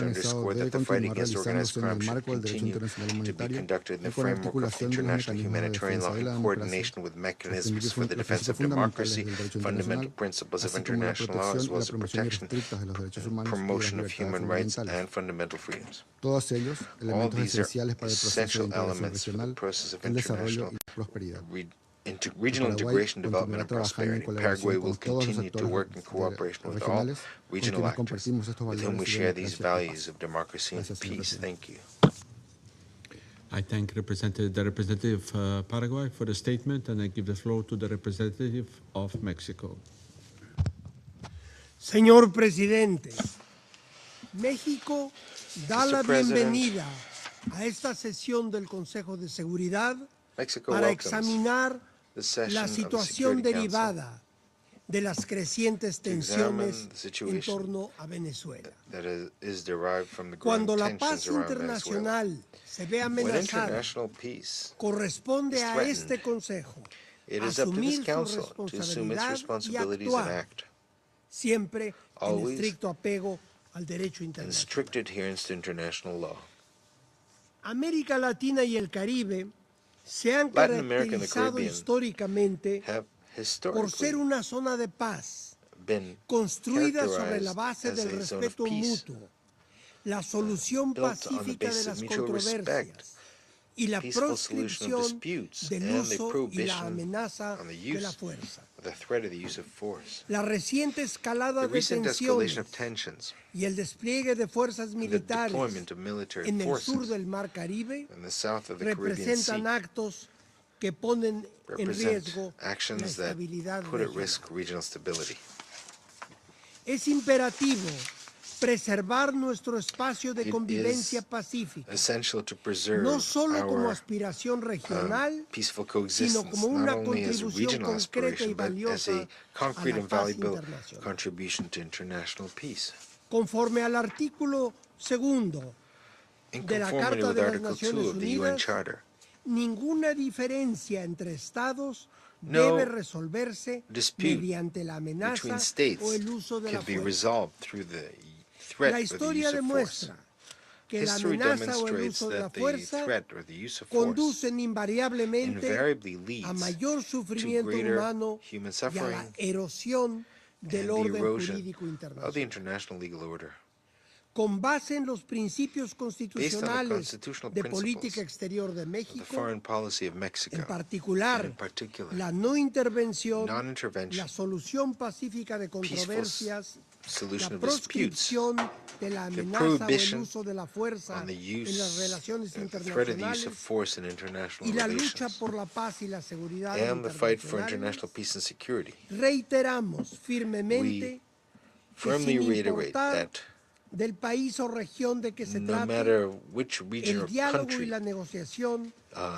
underscore that the fight against organized crime should continue to be conducted in the framework of international humanitarian law in coordination with mechanisms for the defense of democracy, fundamental principles of international law, as well as the protection and promotion of human rights and fundamental freedoms. All these are essential elements for the process of international regional integration, development, and prosperity. Paraguay will continue to work in cooperation with all regional actors with whom we share these values of democracy and peace. Thank you. I thank the representative of Paraguay for the statement, and I give the floor to the representative of Mexico. Señor Presidente, México da la bienvenida a esta sesión del Consejo de Seguridad para examinar la situación derivada de las crecientes tensiones en torno a Venezuela. Cuando la paz internacional se ve amenazada, corresponde a este Consejo asumir su responsabilidad y actuar, siempre en estricto apego al derecho internacional. América Latina y el Caribe se han caracterizado históricamente por ser una zona de paz, construida sobre la base del respeto mutuo, la solución pacífica de las controversias y la proscripción del uso y la amenaza de la fuerza. La reciente escalada de tensiones y el despliegue de fuerzas militares en el sur del Mar Caribe representan actos que ponen en riesgo la estabilidad regional. Es imperativo preservar nuestro espacio de convivencia pacífica, no solo como aspiración regional, sino como una contribución concreta y valiosa a la paz internacional. Conforme al artículo 2 de la Carta de las Naciones Unidas, ninguna diferencia entre Estados debe resolverse mediante la amenaza o el uso de la fuerza. La historia demuestra que la amenaza o el uso de la fuerza conducen invariablemente a mayor sufrimiento humano y a la erosión del orden jurídico internacional. Con base en los principios constitucionales de política exterior de México, en particular la no intervención, la solución pacífica de controversias, la proscripción de la amenaza o el uso de la fuerza en las relaciones internacionales y la lucha por la paz y la seguridad internacionales, reiteramos firmemente que sin importar del país o región de que se trate, el diálogo y la negociación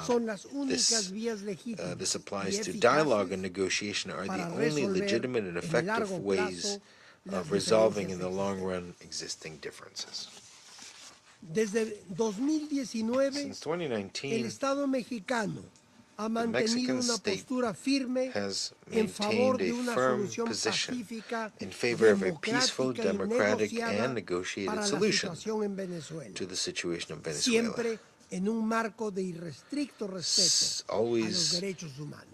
son las únicas vías legítimas y eficaces para resolver en el largo plazo las diferencias. Desde 2019, el Estado mexicano ha mantenido una postura firme en favor de una solución pacífica, democrática y negociada para la situación en Venezuela, siempre en un marco de irrestricto respeto a los derechos humanos.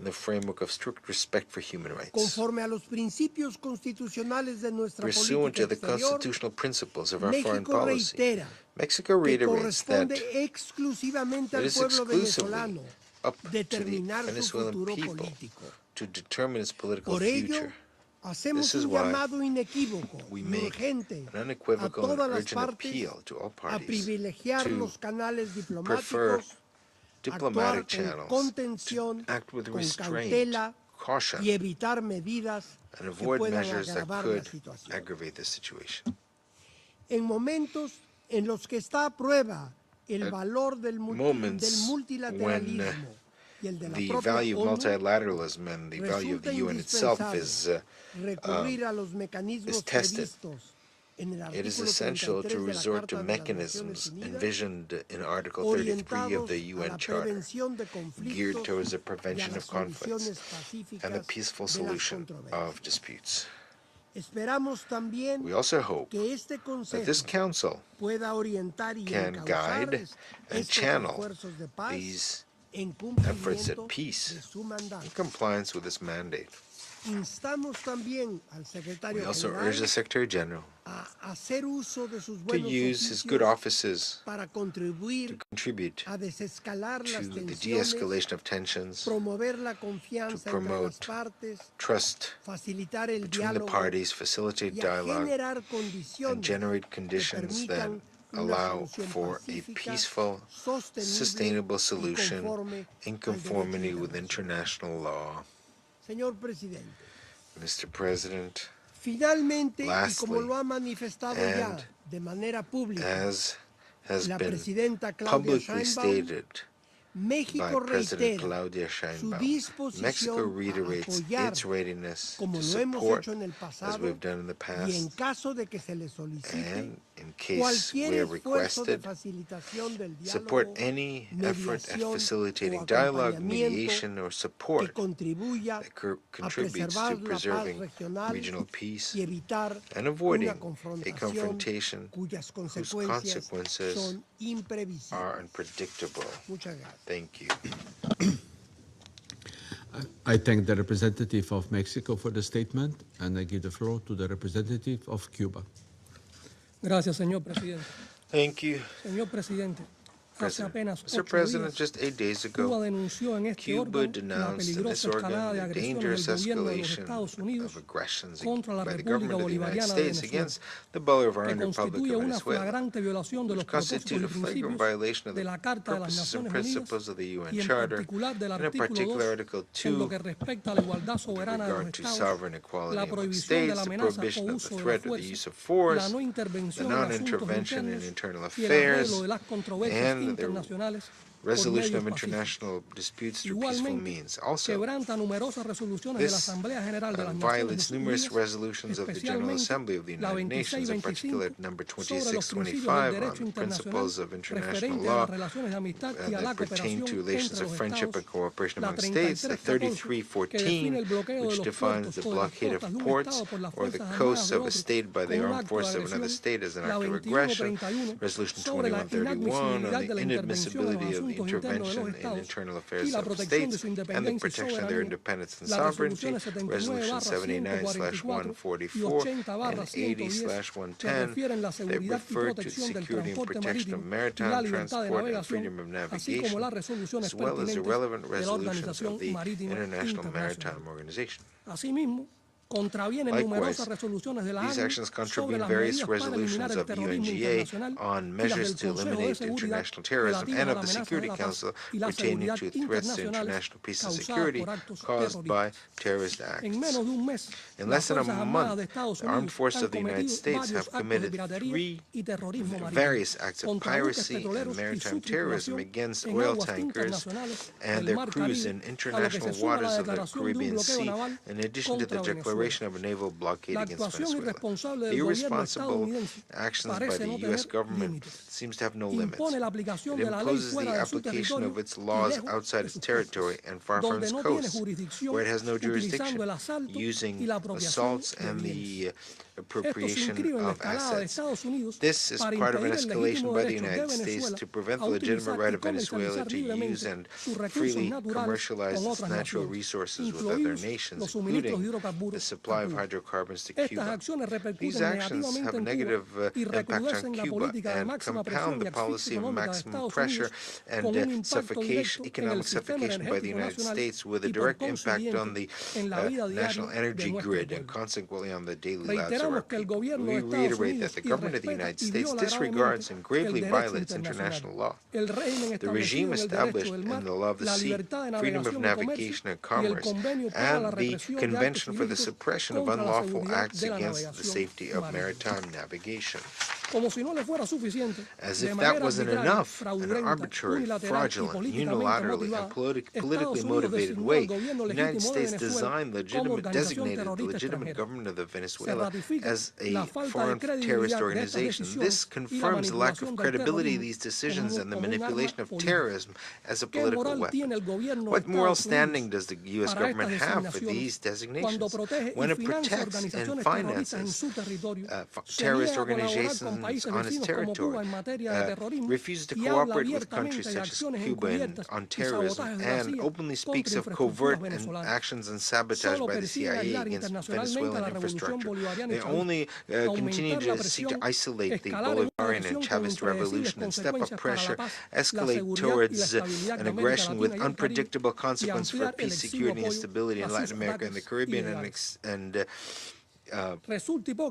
Conforme a los principios constitucionales de nuestra política exterior, México reitera que corresponde exclusivamente al pueblo venezolano determinar su futuro político. Por ello, hacemos un llamado inequívoco y urgente a todas las partes a privilegiar los canales diplomáticos, actuar con contención, con cautela y evitar medidas que puedan agravar la situación. En momentos en los que está a prueba el valor del multilateralismo y el de la propia ONU, resulta indispensable recurrir a los mecanismos previstos it is essential to resort to mechanisms envisioned in Article 33 of the UN Charter, geared towards the prevention of conflicts and the peaceful solution of disputes. We also hope that this Council can guide and channel these efforts at peace in compliance with this mandate. We also urge the Secretary General to use his good offices to contribute to the de-escalation of tensions, to promote trust between the parties, facilitate dialogue, and generate conditions that allow for a peaceful, sustainable solution in conformity with international law. Mr. President, lastly, and as has been publicly stated by President Claudia Sheinbaum, Mexico reiterates its readiness to support, as we've done in the past, and in case we are requested, support any effort at facilitating dialogue, mediation, or support that contributes to preserving regional peace and avoiding a confrontation whose consequences are unpredictable. Thank you. I thank the representative of Mexico for the statement, and I give the floor to the representative of Cuba. Gracias, señor presidente. Thank you. Señor presidente, Mr. President, just 8 days ago, Cuba denounced in this organ the dangerous escalation of aggressions by the government of the United States against the Bolivarian Republic of Venezuela, which constitute a flagrant violation of the purposes and principles of the UN Charter, and in particular Article 2, with regard to sovereign equality among states, the prohibition of the threat or the use of force, the non-intervention in internal affairs, and the resolution of international disputes through peaceful means. Also, this violates numerous resolutions of the General Assembly of the United Nations, in particular number 2625 on the principles of international law that pertain to relations of friendship and cooperation among states, the 3314, which defines the blockade of ports or the coasts of a state by the armed forces of another state as an act of aggression, resolution 2131 on the inadmissibility of the intervention in internal affairs of states and the protection of their independence and sovereignty, resolution 79/144 and 80/110. They refer to security and protection of maritime transport and freedom of navigation, as well as the relevant resolutions of the International Maritime Organization. Likewise, these actions contravene various resolutions of the UNGA on measures to eliminate international terrorism and of the Security Council pertaining to threats to international peace and security caused by terrorist acts. In less than a month, the armed forces of the United States have committed 3 various acts of piracy and maritime terrorism against oil tankers and their crews in international waters of the Caribbean Sea, in addition to the declaration of a naval blockade against Venezuela. The irresponsible actions by the U.S. government seems to have no limits. It imposes the application of its laws outside its territory and far from its coast, where it has no jurisdiction, using assaults and the appropriation of assets. This is part of an escalation by the United States to prevent the legitimate right of Venezuela to use and freely commercialize its natural resources with other nations, including the supply of hydrocarbons to Cuba. These actions have a negative impact on Cuba and compound the policy of maximum pressure and suffocation, economic suffocation by the United States, with a direct impact on the national energy grid and consequently on the daily lives of our people. We reiterate that the government of the United States disregards and gravely violates international law. The regime established in the law of the sea, freedom of navigation and commerce, and the Convention for the Suppression of Unlawful Acts Against the Safety of Maritime Navigation. As if that wasn't enough, an arbitrary, fraudulent, unilaterally, and politically motivated way, the United States designated the legitimate government of Venezuela as a foreign terrorist organization. This confirms the lack of credibility of these decisions and the manipulation of terrorism as a political weapon. What moral standing does the U.S. government have for these designations when it protects and finances terrorist organizations on its territory, refuses to cooperate with countries such as Cuba on terrorism, and openly speaks of covert actions and sabotage by the CIA against Venezuelan infrastructure? They only continue to seek to isolate the Bolivarian and Chavist revolution and step up pressure, escalate towards an aggression with unpredictable consequences for peace, security, and stability in Latin America and the Caribbean, and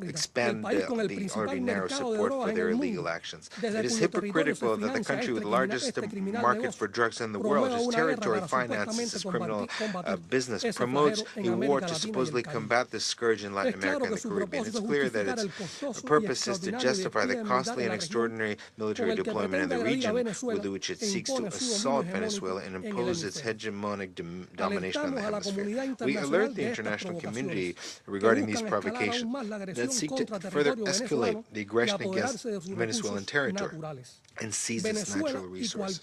expand the already narrow support for their illegal actions. It is hypocritical that the country with the largest market for drugs in the world, whose territory finances its criminal business, promotes a war to supposedly combat this scourge in Latin America and the Caribbean. It's clear that its purpose is to justify the costly and extraordinary military deployment in the region with which it seeks to assault Venezuela and impose its hegemonic domination in the hemisphere. We alert the international community regarding these provocations that seek to further escalate the aggression against Venezuelan territory and seize its natural resources.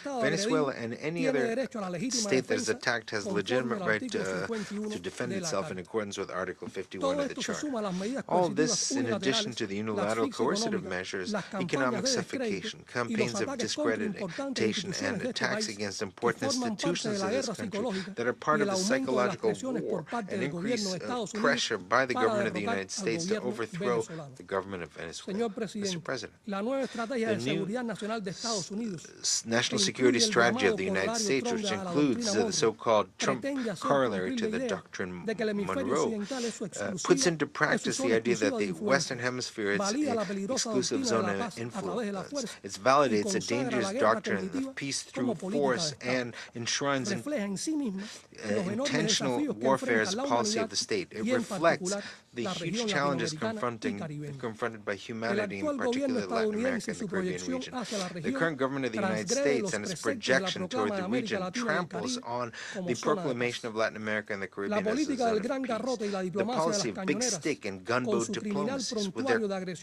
Venezuela and any other state that is attacked has legitimate right to defend itself in accordance with Article 51 of the Charter. All this, in addition to the unilateral coercive measures, economic suffocation, campaigns of discreditation, and attacks against important institutions in this country that are part of the psychological war and increase pressure by the government of the United States to overthrow the government of Venezuela. Mr. President, the new national security strategy of the United States, which includes the so-called Trump corollary to the Doctrine Monroe, puts into practice the idea that the Western Hemisphere is an exclusive zone of influence. It validates a dangerous doctrine of peace through force and enshrines intentional warfare as a policy of the state. It reflects the huge challenges confronted by humanity, in particular Latin America and the Caribbean region. The current government of the United States and its projection toward the region tramples on the proclamation of Latin America and the Caribbean as a zone of peace. The policy of big stick and gunboat diplomacies, with their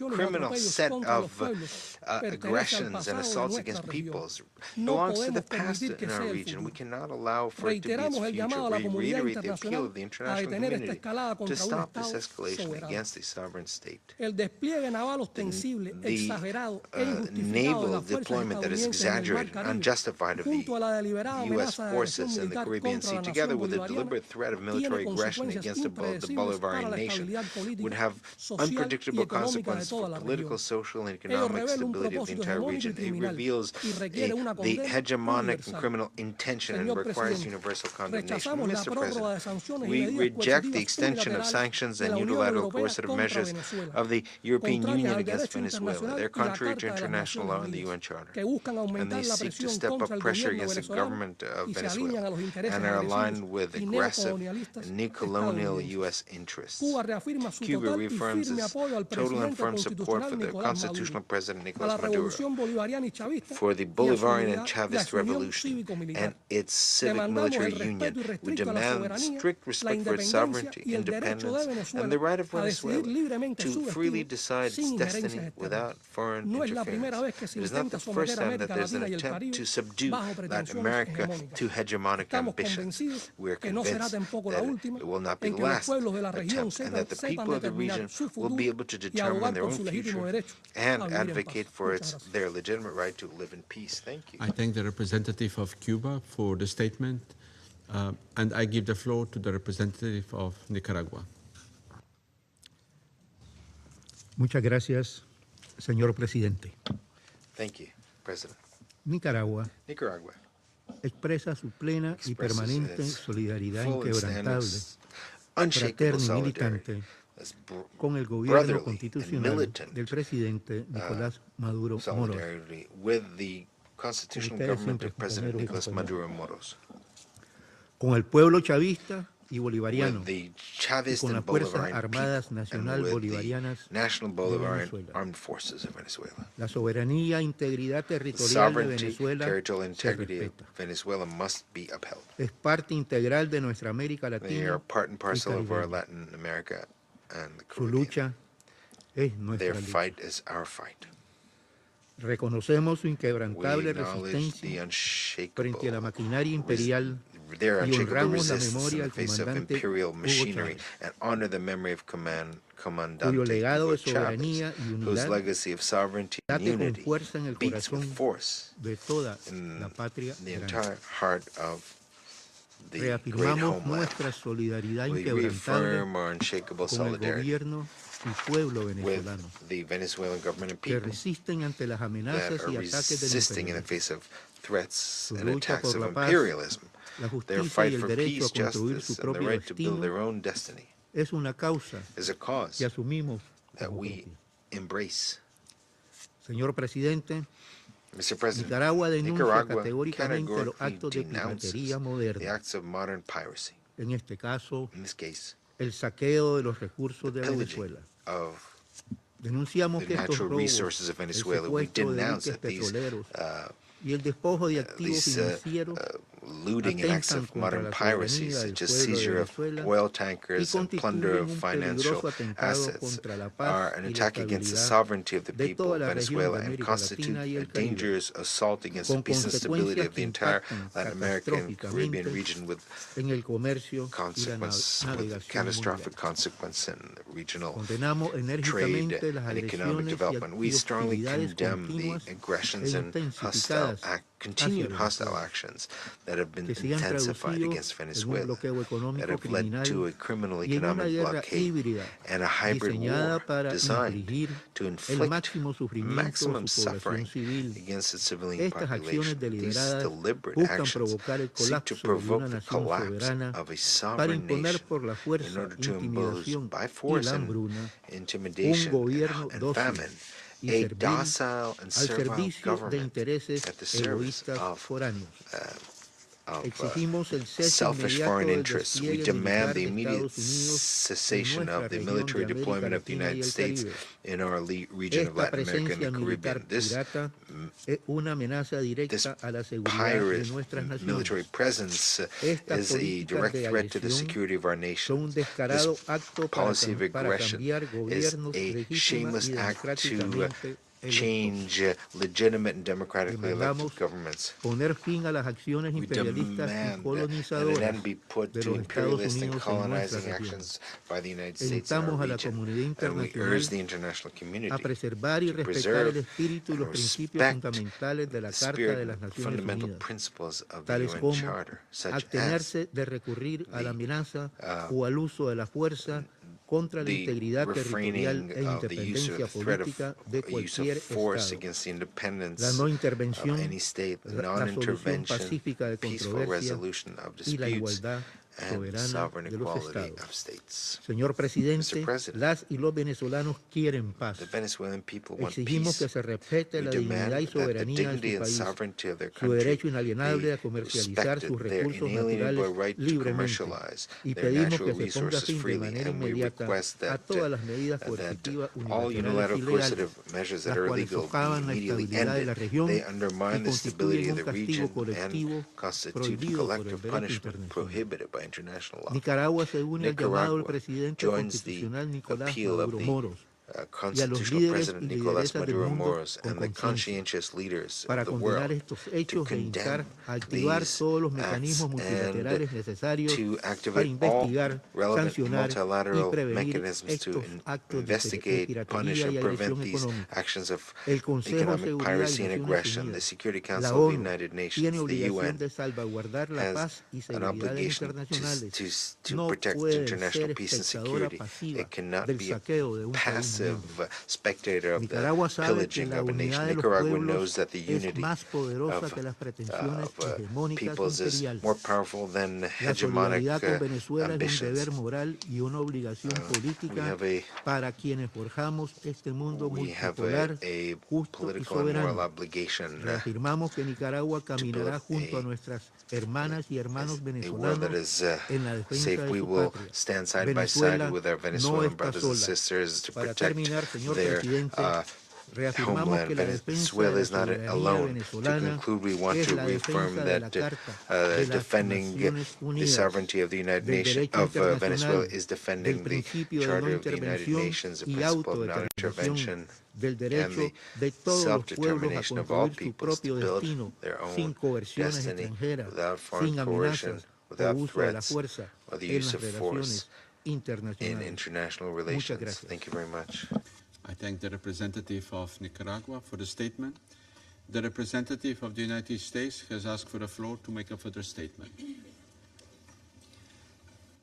criminal set of aggressions and assaults against peoples, belongs to the past in our region. We cannot allow for it to be its future. We reiterate the appeal of the international community to stop this escalation against a sovereign state. The naval deployment that is exaggerated and unjustified of the U.S. forces in the Caribbean Sea, together with the deliberate threat of military aggression against the Bolivarian nation, would have unpredictable consequences for political, social, and economic stability of the entire region. It reveals the hegemonic and criminal intention and requires universal condemnation. Mr. President, we reject the extension of sanctions and unilateral coercive measures of the European Union against Venezuela. They're contrary to international law and the UN Charter, and they seek to step up pressure against the government of Venezuela and are aligned with aggressive neo-colonial U.S. interests. Cuba reaffirms its total and firm support for the constitutional president Nicolas Maduro, for the Bolivarian and Chavist revolution, and its civic military union. We demand strict respect for its sovereignty, independence, and the right of Venezuela to freely decide its destiny without foreign interference. It is not the first time that there's an attempt to subdue Latin America to hegemonic ambitions. We are convinced that it will not be the last attempt, and that the people of the region will be able to determine their own future and advocate for their legitimate right to live in peace. Thank you. I thank the representative of Cuba for the statement, and I give the floor to the representative of Nicaragua. Muchas gracias, señor presidente. Thank you, President. Nicaragua expresa su plena y permanente solidaridad inquebrantable, fraterna y militante con el gobierno constitucional del presidente Nicolás Maduro Moros. With the constitutional government of President Nicolás Maduro Moros. Con el pueblo chavista y bolivariano, with the y Chavist con las and Fuerzas Bolivarian Armadas people, and Nacional with the Bolivarianas National de Bolivarian Venezuela. Armed Forces of Venezuela. La soberanía e integridad The territorial de sovereignty, Venezuela territorial se integrity of respeta. Venezuela must be upheld. Es parte integral de nuestra América They Latina are part and y parcel of our Caribeña. Latin America and the Su Caribbean. lucha es Their nuestra lucha. fight is our fight. Reconocemos su We inquebrantable acknowledge the resistencia frente a la unshakable, maquinaria imperial their y unshakable honramos la resistance in memoria the al face of comandante imperial Hugo machinery Chávez, and honor the memory of cuyo Comandante legado Hugo de Chávez, soberanía y whose unidad legacy of sovereignty and late con unity fuerza en el beats with corazón force de toda in la patria the grande. entire heart of the great Reafirmamos homeland. nuestra solidaridad We inquebrantable reaffirm our unshakable con el solidarity gobierno y pueblo with venezolano, the Venezuelan government and que people resisten ante las that amenazas are y ataques del resisting in the imperialismo. face of threats Su and lucha attacks por of la paz, imperialism. la Their justicia fight y el for derecho a peace, construir justice, su and the propio right to build destino their own destiny es una causa is a cause que asumimos that como we propia. embrace. Señor presidente, Mr. President, Nicaragua denuncia Nicaragua categóricamente los categorically actos de denounces piratería the moderna, acts of modern piracy. en este caso, In this case, el saqueo de los recursos the de pillaging Venezuela. of Denunciamos the que estos natural robos, resources of el Venezuela. We secuestro de denounce buques that these petroleros y el despojo de activos financieros looting and acts atentan of contra modern la piracy, soberanía del such as pueblo de seizure of Venezuela oil y tankers and plunder constituyen of un financial peligroso atentado assets, contra la are paz an y la attack against the estabilidad sovereignty of the de people toda of la región Venezuela de and América constitute Latina y a el Caribe, dangerous assault against the con peace and stability consecuencias of the que entire impactan Latin American Caribbean catastróficamente region with en el comercio y la consequence, with navegación catastrophic mundial. consequence in regional Condenamos trade enérgicamente las and economic agresiones development. We y strongly hostilidades condemn the continuas aggressions e and intensificadas continued hacia hostile Venezuela, actions that have been que se han intensified traducido against en un Venezuela, bloqueo that económico have led criminal to a criminal y en una economic guerra blockade híbrida and a hybrid diseñada war para designed infligir to el inflict máximo sufrimiento a maximum su población suffering civil. against its civilian Estas acciones population. These deliberadas deliberate buscan actions provocar el seek to colapso de provoke una the nación collapse soberana of a para sovereign imponer nation por la in fuerza, order to impose intimidación by y force la and hambruna un intimidation gobierno and dócil famine y a servil docile and al servile servicio de government intereses at the service egoístas of foráneos. of Exigimos el cese selfish inmediato foreign del interests. We despliegue demand militar the de immediate Estados Unidos en cessation nuestra of the región military de América deployment of the Latina y United el States Caribe. in our region of Esta Latin America and the presencia militar Caribbean. This pirata es una amenaza directa a la seguridad de pirate nuestras military naciones. presence Estas is a políticas direct de threat to the agresión security of our son nation. un This descarado acto policy of para aggression cambiar is gobiernos a legítima shameless y act to democráticamente change legitimate and democratically elected Demandamos governments. poner fin a las acciones We imperialistas y demand that an colonizadoras end be put de to los Estados imperialist and Unidos en nuestra colonizing región. actions by the United States in our Instamos a la region, comunidad and we urge the internacional international a community preservar y to respetar preserve el espíritu y and los principios respect fundamentales de la the Carta spirit de las and Naciones fundamental Unidas, principles of the tales UN como Charter, such as abstenerse de recurrir a la amenaza o al uso de la fuerza contra la the integridad territorial refraining e of the use independencia of threat of política de use of cualquier force Estado, against the independence la no of intervención, any state, the la solución non-intervention, pacífica de peaceful controversia resolution of y la disputes, igualdad and soberana sovereign de los equality Estados. of states. Señor Mr. presidente, President, las y los venezolanos quieren paz. the Venezuelan people want Exigimos peace. que se respete We la dignidad demand y that the soberanía de dignity su and país, sovereignty of their su country derecho inalienable a be comercializar respected, sus their recursos inalienable naturales right to libremente, commercialize y their pedimos natural que se ponga resources fin de freely, manera and we inmediata request a that todas las medidas coercitivas all unilaterales y unilateral legales, coercitive measures that las are cuales illegal socavan be la immediately estabilidad de la ended. región They y undermine the stability constituyen of un the castigo region colectivo and constitute prohibido por el collective derecho punishment internacional. prohibited by international law. Nicaragua se une al llamado del Nicaragua presidente joins the constitucional Nicolás appeal of Maduro the Moros y a los constitutional líderes president y Nicolás lideresas del Maduro mundo Moros con and the conciencia conscientious leaders para of the condenar world estos to hechos e instar condemn a activar these todos los acts mecanismos multilaterales and necesarios to para activate all investigar, relevant sancionar y multilateral prevenir mechanisms to estos actos de investigate, punish, piratería y and prevent agresión these económica. actions of El Consejo de economic Seguridad y piracy and Naciones aggression. The Unidas, Security la Council of the ONU, United tiene Nations, the obligación UN, de salvaguardar la has paz y an seguridad obligation internacionales. to No protect pueden international ser peace and espectadora security. pasiva It cannot del be a saqueo de un país passive passive spectator of the pillaging of a nation. Nicaragua knows that the unity of peoples is more powerful than hegemonic ambitions. We have a political and moral obligation to build a world that is safe. We will stand side by side with our Venezuelan brothers and sisters to protect their homeland. Venezuela is not alone. To conclude, we want to reaffirm that defending the sovereignty of the United Nations of Venezuela is defending the Charter of the United Nations, the principle of non-intervention, and the self-determination of all peoples to build their own destiny without foreign coercion, without threats, or the use of force in international relations. Thank you very much. I thank the representative of Nicaragua for the statement. The representative of the United States has asked for the floor to make a further statement.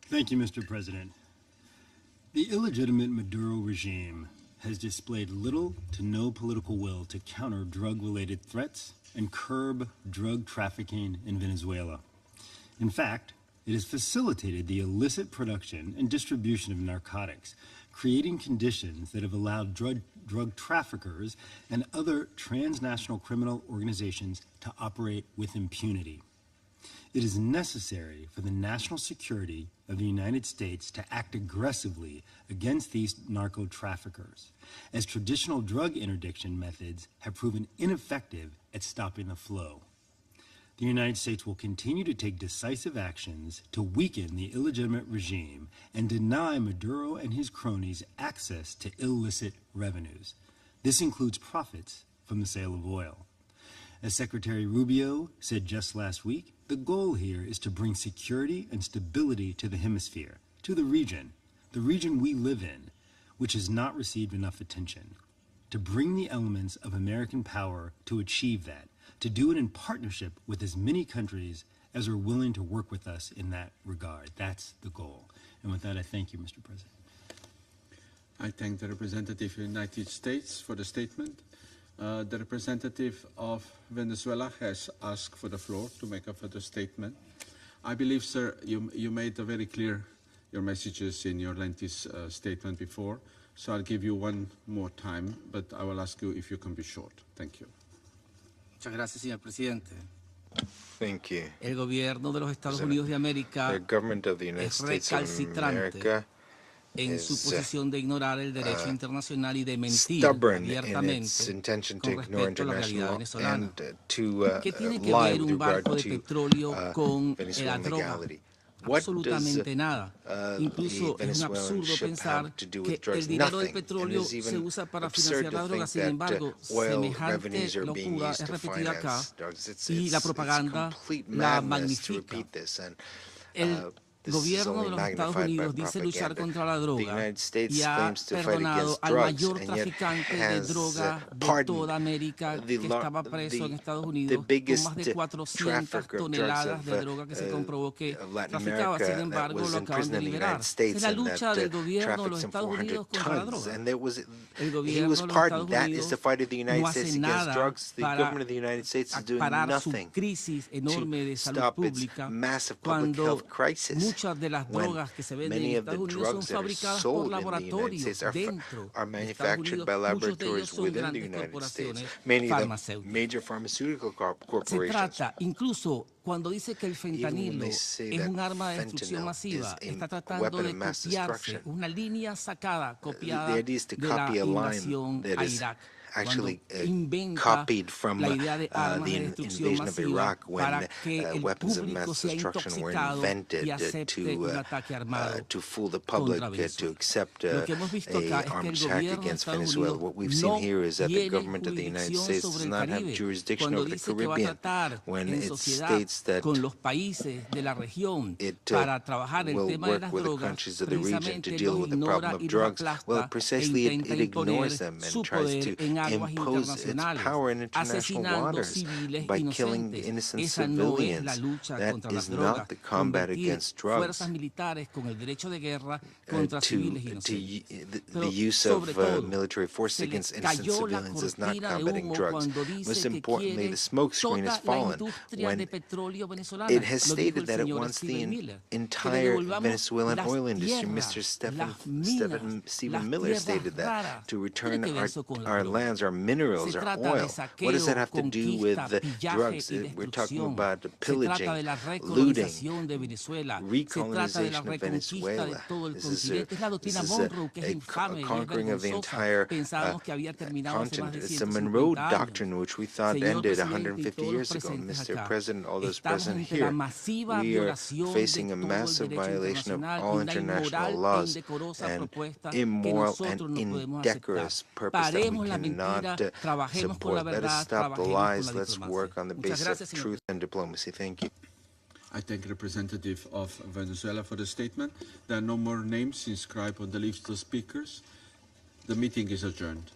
Thank you, Mr. President. The illegitimate Maduro regime has displayed little to no political will to counter drug-related threats and curb drug trafficking in Venezuela. In fact, it has facilitated the illicit production and distribution of narcotics, creating conditions that have allowed drug traffickers and other transnational criminal organizations to operate with impunity. It is necessary for the national security of the United States to act aggressively against these narco-traffickers, as traditional drug interdiction methods have proven ineffective at stopping the flow. The United States will continue to take decisive actions to weaken the illegitimate regime and deny Maduro and his cronies access to illicit revenues. This includes profits from the sale of oil. As Secretary Rubio said just last week, the goal here is to bring security and stability to the hemisphere, to the region we live in, which has not received enough attention. To bring the elements of American power to achieve that, to do it in partnership with as many countries as are willing to work with us in that regard. That's the goal. And with that, I thank you, Mr. President. I thank the representative of the United States for the statement. The representative of Venezuela has asked for the floor to make a further statement. I believe, sir, you made very clear your messages in your lengthy statement before, so I'll give you one more time, but I will ask you if you can be short. Thank you. Muchas gracias, señor presidente. Thank you. El gobierno de los Estados Unidos de América es recalcitrante en su posición de ignorar el derecho internacional y de mentir abiertamente con respecto a la realidad venezolana. ¿Qué tiene que ver un barco de petróleo con la droga? Absolutamente nada. Incluso es un absurdo pensar que el dinero del petróleo se usa para financiar la droga. Sin embargo, semejante locura es repetida acá y la propaganda la magnifica. El gobierno de los Estados Unidos dice luchar contra la droga y ha perdonado al mayor traficante de droga de toda América que estaba preso en Estados Unidos con más de 400 toneladas de droga que se comprobó que traficaba. Sin embargo, lo acaban de liberar. Es la lucha del gobierno de los Estados Unidos contra la droga. El gobierno de los Estados Unidos no hace nada para parar su crisis enorme de salud pública cuando muchas de las drogas que se venden en Estados Unidos son fabricadas por laboratorios dentro de Estados Unidos. Muchos de ellos son grandes corporaciones farmacéuticas. Se trata, incluso cuando dice que el fentanilo es un arma de destrucción masiva, está tratando de copiarse una línea sacada, copiada de la invasión a Irak. Actually copied from the invasion of Iraq when weapons of mass destruction were invented to fool the public to accept an armed attack against Venezuela. What we've seen here is that the government of the United States does not have jurisdiction over the Caribbean when it states that it will work with the countries of the region to deal with the problem of drugs. Well, precisely it ignores them and tries to impose its power in international waters by killing innocent civilians. That is not the combat against drugs. The use of military force against innocent civilians is not combating drugs. Most importantly, the smokescreen has fallen when it has stated that it wants the entire Venezuelan oil industry. Mr. Stephen Miller stated that, to return our lands, our minerals, our oil. What does that have to do with the drugs? We're talking about pillaging, looting, recolonization of Venezuela. This is a conquering of the entire continent. It's a Monroe Doctrine, which we thought ended 150 years ago. Mr. President, all those present here, we are facing a massive violation of all international laws and immoral and indecorous purpose that we cannot support. Let us stop the lies. Let's work on the basis of truth and diplomacy. Thank you. I thank the representative of Venezuela for the statement. There are no more names inscribed on the list of speakers. The meeting is adjourned.